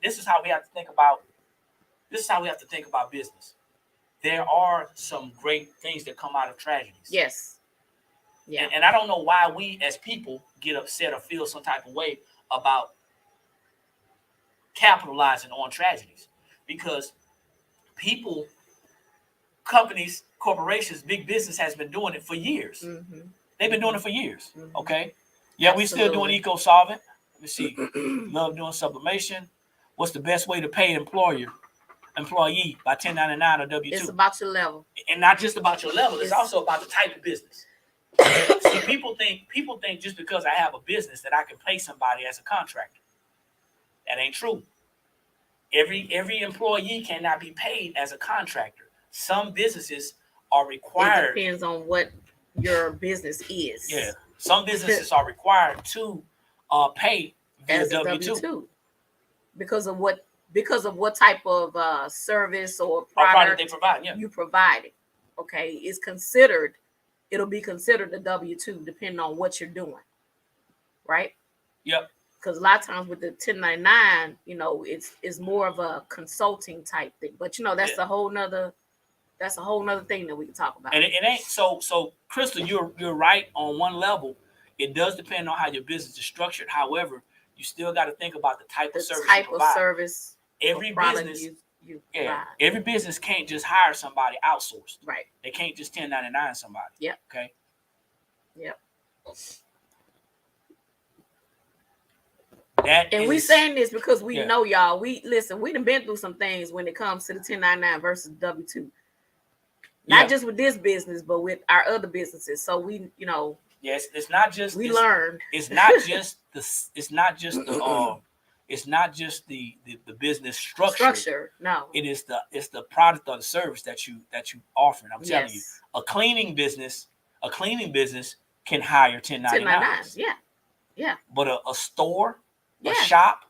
is how we have to think about. This is how we have to think about business. There are some great things that come out of tragedies.
Yes. Yeah.
And I don't know why we as people get upset or feel some type of way about capitalizing on tragedies, because people, companies, corporations, big business has been doing it for years. Mm-hmm. They've been doing it for years. Mm-hmm. Okay. Yeah, we still doing eco-solvent. Let me see. Love doing sublimation. What's the best way to pay an employee by 1099 or W-2?
It's about your level.
And not just about your level. It's also about the type of business. See, people think just because I have a business that I can pay somebody as a contractor. That ain't true. every employee cannot be paid as a contractor. Some businesses are required.
It depends on what your business is.
Yeah, some businesses are required to pay via
As a W-2 because of what type of service or product
they provide. Yeah,
you provide. Okay, it'll be considered a W-2 depending on what you're doing, right?
Yep.
Because a lot of times with the 1099, it's more of a consulting type thing. But that's a whole nother thing that we can talk about.
And it ain't so Crystal, you're right on one level. It does depend on how your business is structured. However, you still got to think about the type of service you provide. Every business
you provide.
Every business can't just hire somebody outsourced.
Right.
They can't just 1099 somebody.
Yep.
Okay.
Yep.
We
saying this because we know y'all. We done been through some things when it comes to the 1099 versus W-2. Not just with this business, but with our other businesses. So we,
yes, it's not just
we learned.
It's not just the business structure.
No,
it's the product or the service that you offer. I'm telling you, a cleaning business can hire 1099s.
Yeah.
But a store, a shop,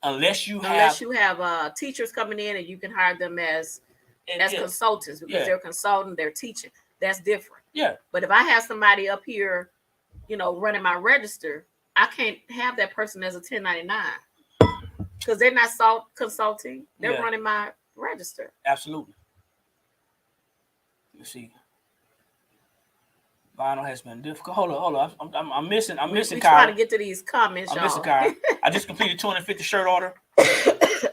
unless you have
teachers coming in and you can hire them as consultants because they're consulting, they're teaching. That's different.
Yeah.
But if I have somebody up here, running my register, I can't have that person as a 1099 because they're not consulting. They're running my register.
Absolutely. You see, vinyl has been difficult. Hold on. I'm missing.
We're
Kyle.
trying to get to these comments.
I'm missing Kyle. I just completed 250 shirt order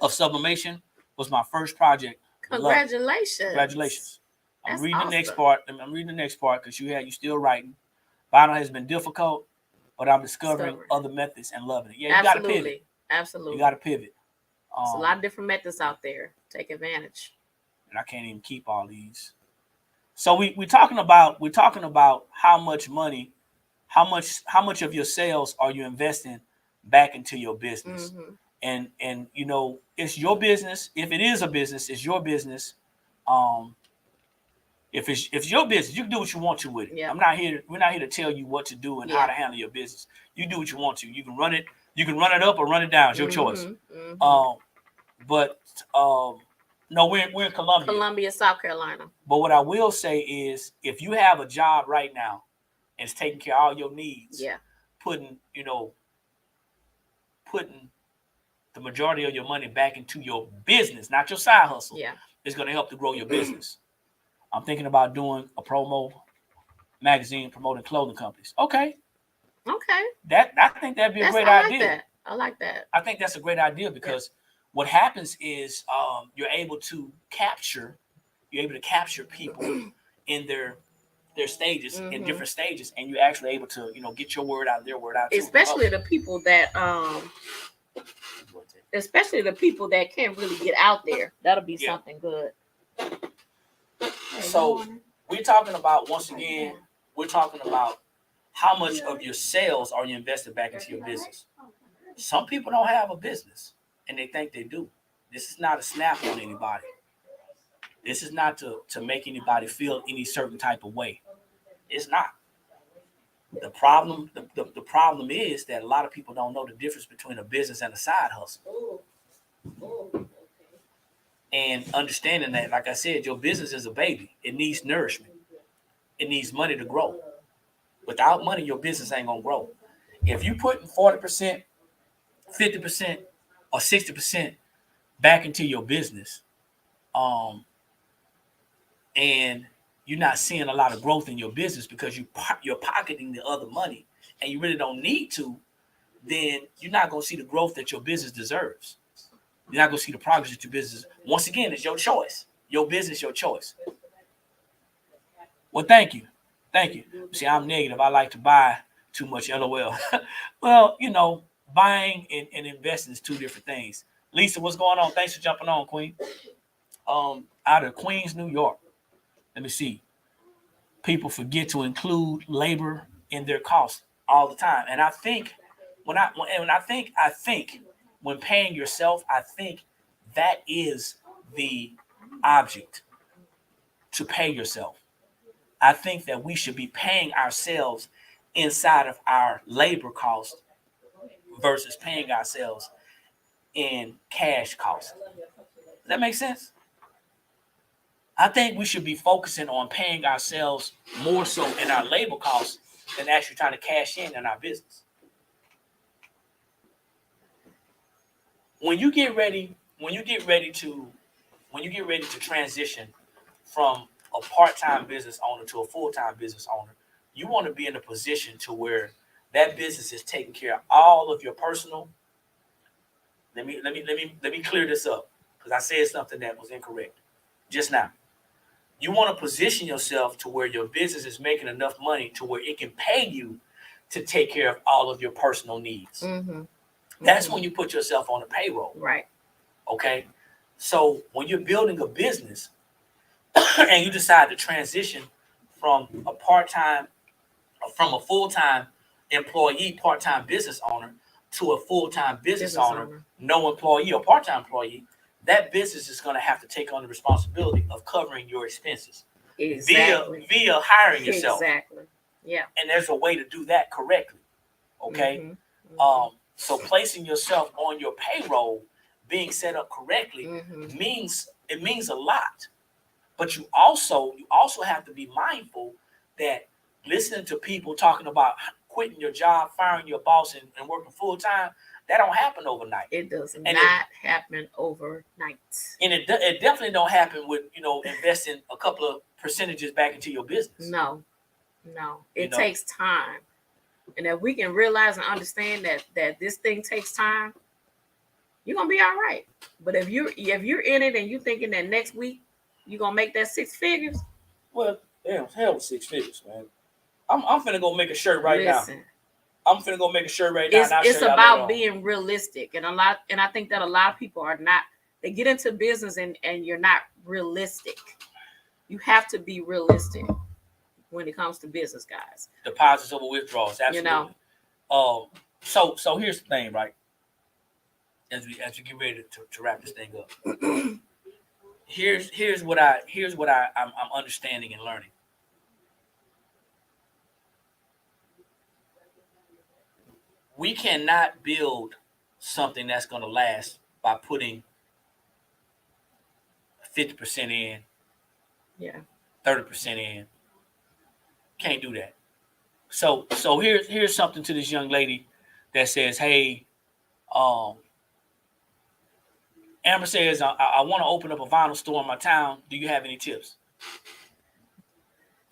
of sublimation. Was my first project.
Congratulations.
I'm reading the next part. I'm reading the next part because you still writing. Vinyl has been difficult, but I'm discovering other methods and loving it. Yeah, you got to pivot. Absolutely. You got to pivot.
There's a lot of different methods out there. Take advantage.
And I can't even keep all these. So we're talking about how much money, how much of your sales are you investing back into your business?
Mm-hmm.
And it's your business. If it is a business, it's your business. If it's your business, you can do what you want to with it.
Yeah.
We're not here to tell you what to do and how to handle your business. You do what you want to. You can run it up or run it down. It's your choice.
Mm-hmm.
No, we're in Columbia.
Columbia, South Carolina.
But what I will say is if you have a job right now and it's taking care of all your needs, putting the majority of your money back into your business, not your side hustle, is going to help to grow your business. I'm thinking about doing a promo magazine promoting clothing companies. Okay. I think that'd be a great idea.
I like that.
I think that's a great idea because what happens is you're able to capture people in their stages, in different stages, and you're actually able to get your word out, their word out.
Especially the people that can't really get out there. That'll be something good.
So we're talking about how much of your sales are you invested back into your business. Some people don't have a business and they think they do. This is not a snap on anybody. This is not to make anybody feel any certain type of way. It's not. The problem is that a lot of people don't know the difference between a business and a side hustle. And understanding that, like I said, your business is a baby. It needs nourishment. It needs money to grow. Without money, your business ain't going to grow. If you put 40%, 50%, or 60% back into your business, and you're not seeing a lot of growth in your business because you're pocketing the other money and you really don't need to, then you're not going to see the growth that your business deserves. You're not going to see the progress that your business. Once again, it's your choice. Your business, your choice. Well, thank you. See, I'm negative. I like to buy too much. LOL. Well, buying and investing is two different things. Lisa, what's going on? Thanks for jumping on, Queen. Out of Queens, New York. Let me see. People forget to include labor in their costs all the time, and I think when paying yourself, I think that is the object, to pay yourself. I think that we should be paying ourselves inside of our labor cost versus paying ourselves in cash cost. Does that make sense? I think we should be focusing on paying ourselves more so in our labor costs than actually trying to cash in our business. When you get ready to transition from a part-time business owner to a full-time business owner, you want to be in a position to where that business is taking care of all of your personal. Let me clear this up, because I said something that was incorrect just now. You want to position yourself to where your business is making enough money to where it can pay you to take care of all of your personal needs.
Mm-hmm.
That's when you put yourself on the payroll.
Right.
Okay. So when you're building a business and you decide to transition from a full-time employee, part-time business owner to a full-time business owner, no employee or part-time employee, that business is going to have to take on the responsibility of covering your expenses via hiring yourself.
Exactly. Yeah.
And there's a way to do that correctly. Okay.
Mm-hmm. Mm-hmm.
So placing yourself on your payroll, being set up correctly,
Mm-hmm.
means a lot. But you also have to be mindful that listening to people talking about quitting your job, firing your boss, and working full time, that don't happen overnight.
It does not happen overnight.
And it definitely don't happen with investing a couple of percentages back into your business.
No. It takes time. And if we can realize and understand that this thing takes time, you're gonna be all right. But if you're in it and you're thinking that next week you're gonna make that 6 figures,
well, hell with 6 figures, man. I'm finna go make a shirt right now. I'm finna go make a shirt right now.
It's about being realistic, and I think that a lot of people are not. They get into business and you're not realistic. You have to be realistic when it comes to business, guys. Deposits over withdrawals, absolutely. So here's the thing, right? As we get ready to wrap this thing up, here's what I'm understanding and learning. We cannot build something that's going to last by putting 50% in, 30% in. Can't do that. So here's something to this young lady that says, "Hey, Amber says I want to open up a vinyl store in my town. Do you have any tips?"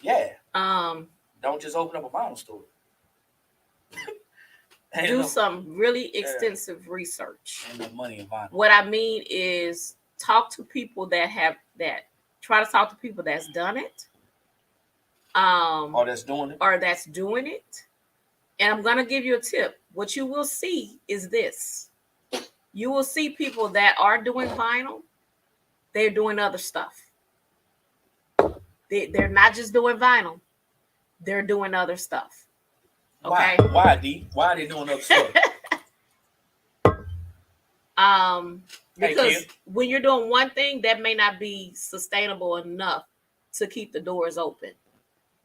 Yeah. Don't just open up a vinyl store. Do some really extensive research. And the money in vinyl. What I mean is try to talk to people that's done it. Or that's doing it. And I'm going to give you a tip. What you will see is this. You will see people that are doing vinyl. They're doing other stuff. They're not just doing vinyl. They're doing other stuff. Okay. Why, D? Why are they doing other stuff? Because when you're doing one thing, that may not be sustainable enough to keep the doors open.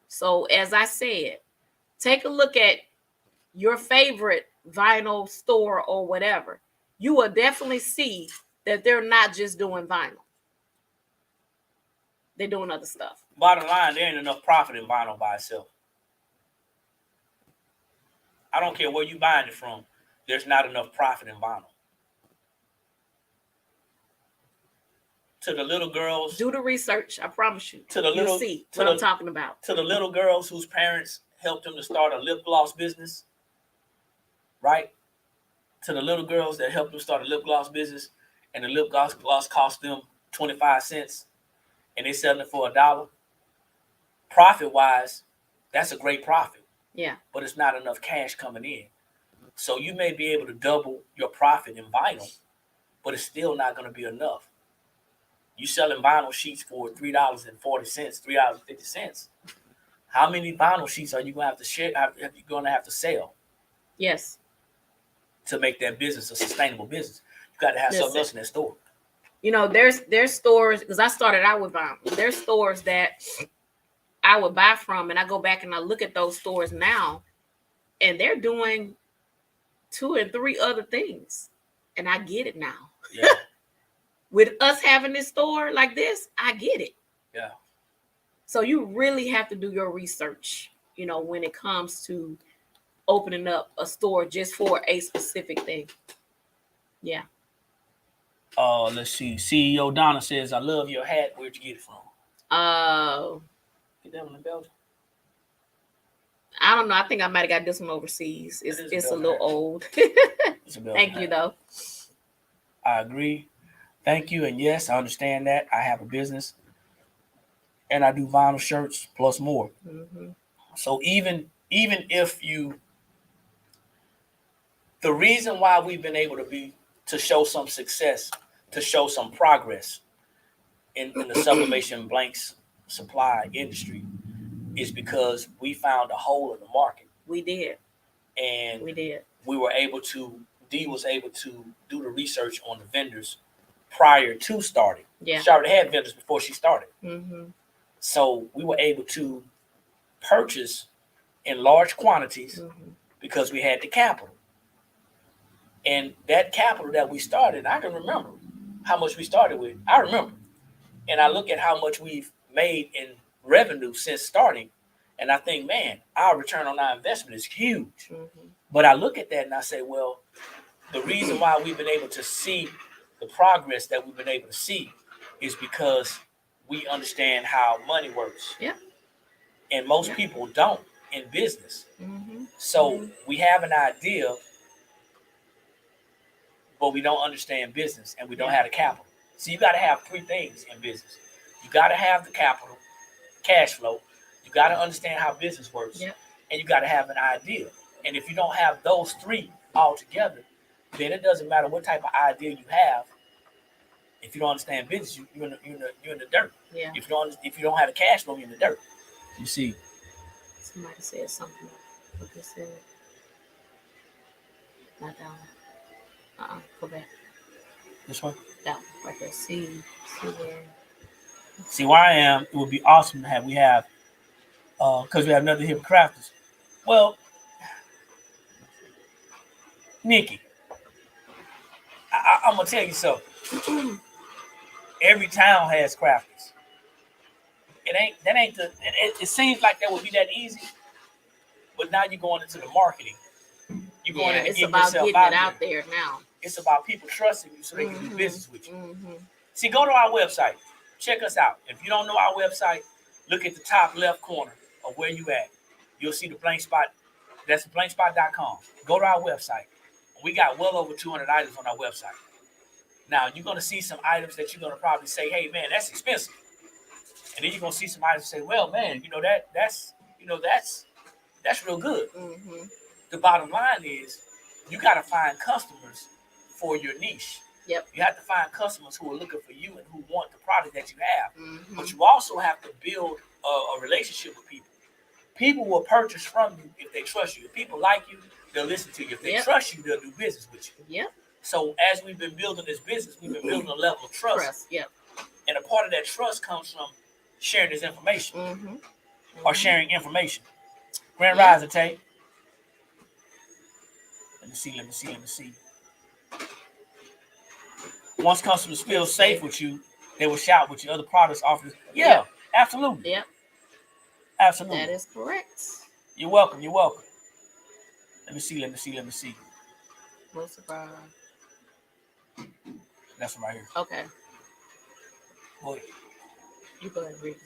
So, as I said, take a look at your favorite vinyl store or whatever. You will definitely see that they're not just doing vinyl. They're doing other stuff. Bottom line, there ain't enough profit in vinyl by itself. I don't care where you buying it from. There's not enough profit in vinyl. To the little girls, do the research. I promise you. You'll see what I'm talking about. To the little girls whose parents helped them to start a lip gloss business, right? To the little girls that helped them start a lip gloss business, and the lip gloss cost them 25 cents, and they selling it for $1. Profit wise, that's a great profit. Yeah. But it's not enough cash coming in. So you may be able to double your profit in vinyl, but it's still not going to be enough. You selling vinyl sheets for $3.40, $3.50. How many vinyl sheets are you going to have to share? Are you going to have to sell? Yes. To make that business a sustainable business, you got to have something else in that store. You know, there's stores, because I started out with there's stores that I would buy from, and I go back and I look at those stores now, and they're doing 2 and 3 other things, and I get it now.
Yeah.
With us having this store like this, I get it.
Yeah.
So you really have to do your research, you know, when it comes to opening up a store just for a specific thing. Yeah.
Let's see. CEO Donna says, I love your hat. Where'd you get it from? Get that one in Belgium.
I don't know. I think I might have got this one overseas. It's a little old.
It's a Belgian
Thank you,
hat.
though.
I agree. Thank you. And yes, I understand that. I have a business and I do vinyl shirts plus more.
Mm-hmm.
So even if the reason why we've been able to show some success, to show some progress in the sublimation blanks supply industry is because we found a hole in the market.
We did.
And
We
were able to, Dee was able to do the research on the vendors prior to starting.
Yeah.
She already had vendors before she started.
Mm-hmm.
So we were able to purchase in large quantities because we had the capital. And that capital that we started, I can remember how much we started with. I remember. And I look at how much we've made in revenue since starting. And I think, man, our return on our investment is huge.
Mm-hmm.
But I look at that and I say, well, the reason why we've been able to see the progress that we've been able to see is because we understand how money works.
Yeah.
And most people don't in business.
Mm-hmm.
So we have an idea, but we don't understand business and we don't have the capital. So you got to have 3 things in business. You got to have the capital, cash flow. You got to understand how business works.
Yep.
And you got to have an idea. And if you don't have those 3 all together, then it doesn't matter what type of idea you have. If you don't understand business, you're in the dirt.
Yeah.
If you don't have the cash flow, you're in the dirt. You see.
Somebody said something. What they said? Not that one. Go back.
This one.
That one right there. See where.
See where I am. It would be awesome to have. Because we have another hip crafters. Well, Nikki, I'm gonna tell you something. Every town has crafters. It seems like that would be that easy, but now you're going into the marketing. You're going into
it's
getting
about
yourself
getting it
out
out there now.
It's about people trusting you so they can do business with you.
Mm-hmm.
See, go to our website. Check us out. If you don't know our website, look at the top left corner of where you at. You'll see the blank spot. That's blankspot.com. Go to our website. We got well over 200 items on our website. Now, you're going to see some items that you're going to probably say, hey, man, that's expensive. And then you're going to see some items and say, well, man, that's real good.
Mm-hmm.
The bottom line is you got to find customers for your niche.
Yep.
You have to find customers who are looking for you and who want the product that you have.
Mm-hmm.
But you also have to build a relationship with people. People will purchase from you if they trust you. If people like you, they'll listen to you. If they trust you, they'll do business with you.
Yep.
So as we've been building this business, we've been building a level of trust.
Yep.
And a part of that trust comes from sharing this information or sharing information. Grand Rising, Tay. Let me see. Once customers feel safe with you, they will shout with your other products offers. Yeah, absolutely.
Yep.
Absolutely.
That is correct.
You're welcome. Let me see.
What's the problem?
That's one right here.
Okay.
Boy.
You go ahead and read it.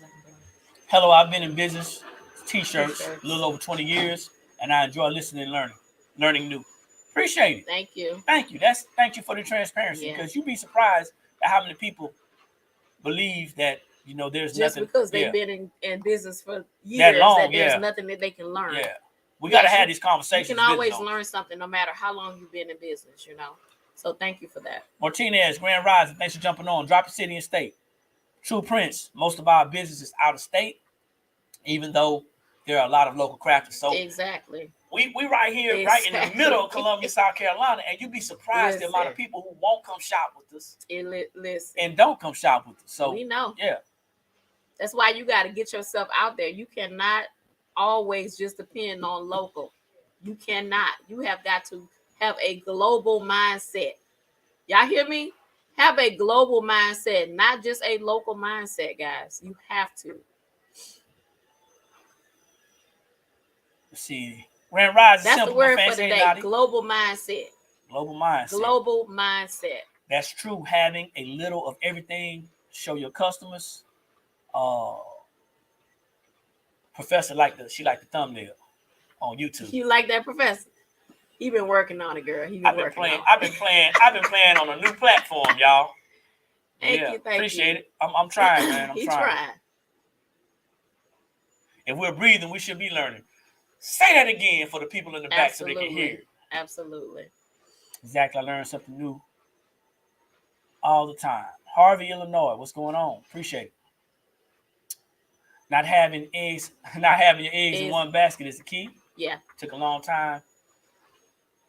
Hello, I've been in business, t-shirts, a little over 20 years, and I enjoy listening and learning new. Appreciate it.
Thank you.
Thank you for the transparency, because you'd be surprised at how many people believe that, there's
just
nothing.
Because they've been in business for years,
that long,
that there's nothing that they can learn.
Yeah. We got to have these conversations.
You can always learn something no matter how long you've been in business, So thank you for that.
Martinez, Grand Rising, thanks for jumping on. Drop your city and state. True Prince, most of our business is out of state, even though there are a lot of local crafters. So
exactly.
We right here, right in the middle of Columbia, South Carolina, and you'd be surprised the amount of
Listen.
people who won't come shop with us
Listen,
and don't come shop with us. So
we know.
yeah,
That's why you got to get yourself out there. You cannot always just depend on local. You cannot. You have got to have a global mindset. Y'all hear me? Have a global mindset, not just a local mindset, guys. You have to.
let's see. Grand Rise.
That's
simple,
the word
my
for
fancy
today.
naughty.
Global mindset.
Global mindset.
Global mindset.
That's true. Having a little of everything. Show your customers. Professor she liked the thumbnail on YouTube.
You like that, Professor? He been working on it, girl.
I've been playing on a new platform, y'all.
Thank you.
Appreciate it. I'm trying, man. I'm
He
trying.
trying.
If we're breathing, we should be learning. Say that again for the people in the back so they can hear.
Absolutely.
Exactly. I learn something new all the time. Harvey, Illinois. What's going on? Appreciate it. Not having your eggs in one basket is the key.
Yeah.
Took a long time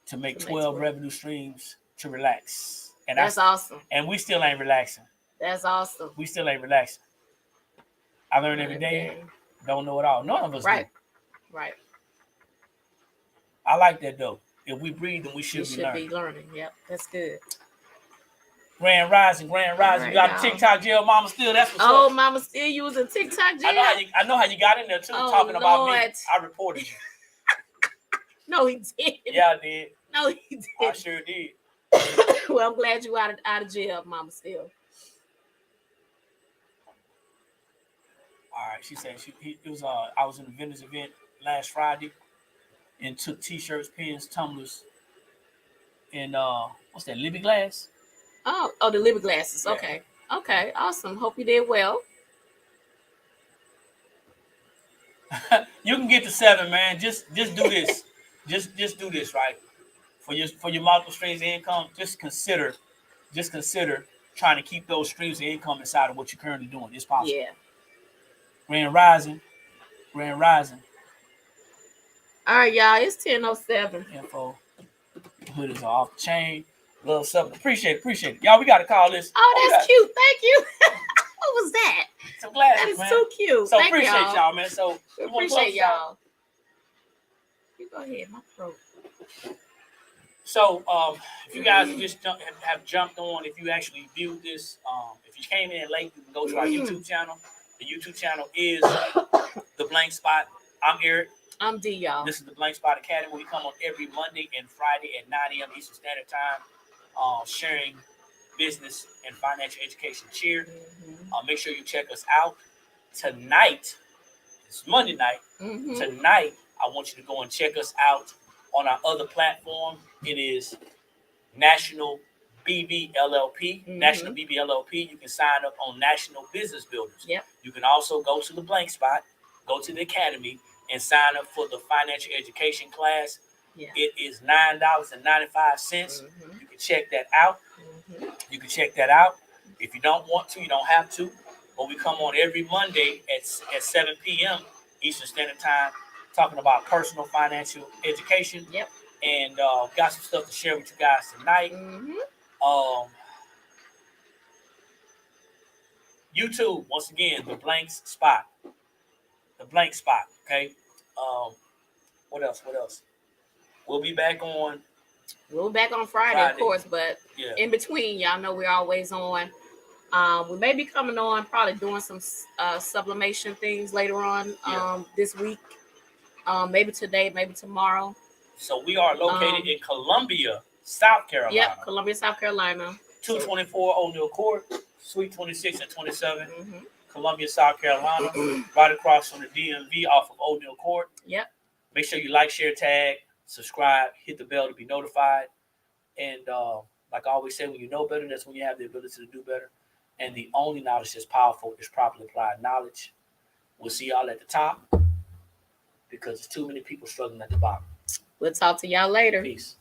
to make 12 revenue streams to relax. And
that's awesome.
And we still ain't relaxing.
That's awesome.
We still ain't relaxing. I learn every day. Don't know it all. None of us do.
Right.
I like that though. If we breathe, then we should be
learning. Yep, that's good.
Grand Rising.
Right,
you got a TikTok jail, Mama Still. That's what's up.
Oh, Mama Still using TikTok jail.
I know how you got in there too, talking about me. I reported you.
No, he did.
Yeah, I did.
No, he did.
I sure did.
Well, I'm glad you out of jail, Mama Still.
All right, she said I was in a vendor's event last Friday and took t-shirts, pens, tumblers, and what's that, Libby glass?
Oh, the Libby glasses.
Yeah.
Okay, awesome. Hope you did well.
You can get to 7, man. Just do this. just do this, right? For your multiple streams of income, just consider trying to keep those streams of income inside of what you're currently doing. It's possible.
Yeah.
Grand Rising.
All right, y'all. It's 10:07.
Info. Hood is off the chain. Love something. Appreciate it. Y'all, we got to call this.
Oh, that's cute. Thank you. What was that?
Some glasses,
That is
man.
so cute.
So
Thank
appreciate y'all, man. So
appreciate y'all. You go ahead, my throat.
So if you guys just have jumped on, if you actually viewed this, if you came in late, you can go to our YouTube channel. The YouTube channel is The Blank Spot. I'm Eric.
I'm D, y'all.
This is The Blank Spot Academy. We come on every Monday and Friday at 9 a.m. Eastern Standard Time, sharing business and financial education cheer. Make sure you check us out. Tonight, it's Monday night. Tonight, I want you to go and check us out on our other platform. It is National BB LLP. National BB LLP. You can sign up on National Business Builders.
Yep.
You can also go to The Blank Spot, go to the Academy, and sign up for the financial education class. Yeah. It is $9.95. You can check that out. If you don't want to, you don't have to. But we come on every Monday at 7 p.m. Eastern Standard Time, talking about personal financial education.
Yep.
And got some stuff to share with you guys tonight. YouTube, once again, The Blank Spot. The Blank Spot, okay? What else? We'll be back on.
We'll be back on Friday, of course, but in between, y'all know we're always on. We may be coming on, probably doing some sublimation things later on this week. Maybe today, maybe tomorrow.
So we are located in Columbia, South Carolina.
Yep, Columbia, South Carolina.
224 O'Neill Court, Suite 26 and 27. Columbia, South Carolina, right across from the DMV off of O'Neill Court.
Yep.
Make sure you like, share, tag, subscribe, hit the bell to be notified. And like I always say, when you know better, that's when you have the ability to do better. And the only knowledge that's powerful is properly applied knowledge. We'll see y'all at the top because there's too many people struggling at the bottom.
We'll talk to y'all later.
Peace.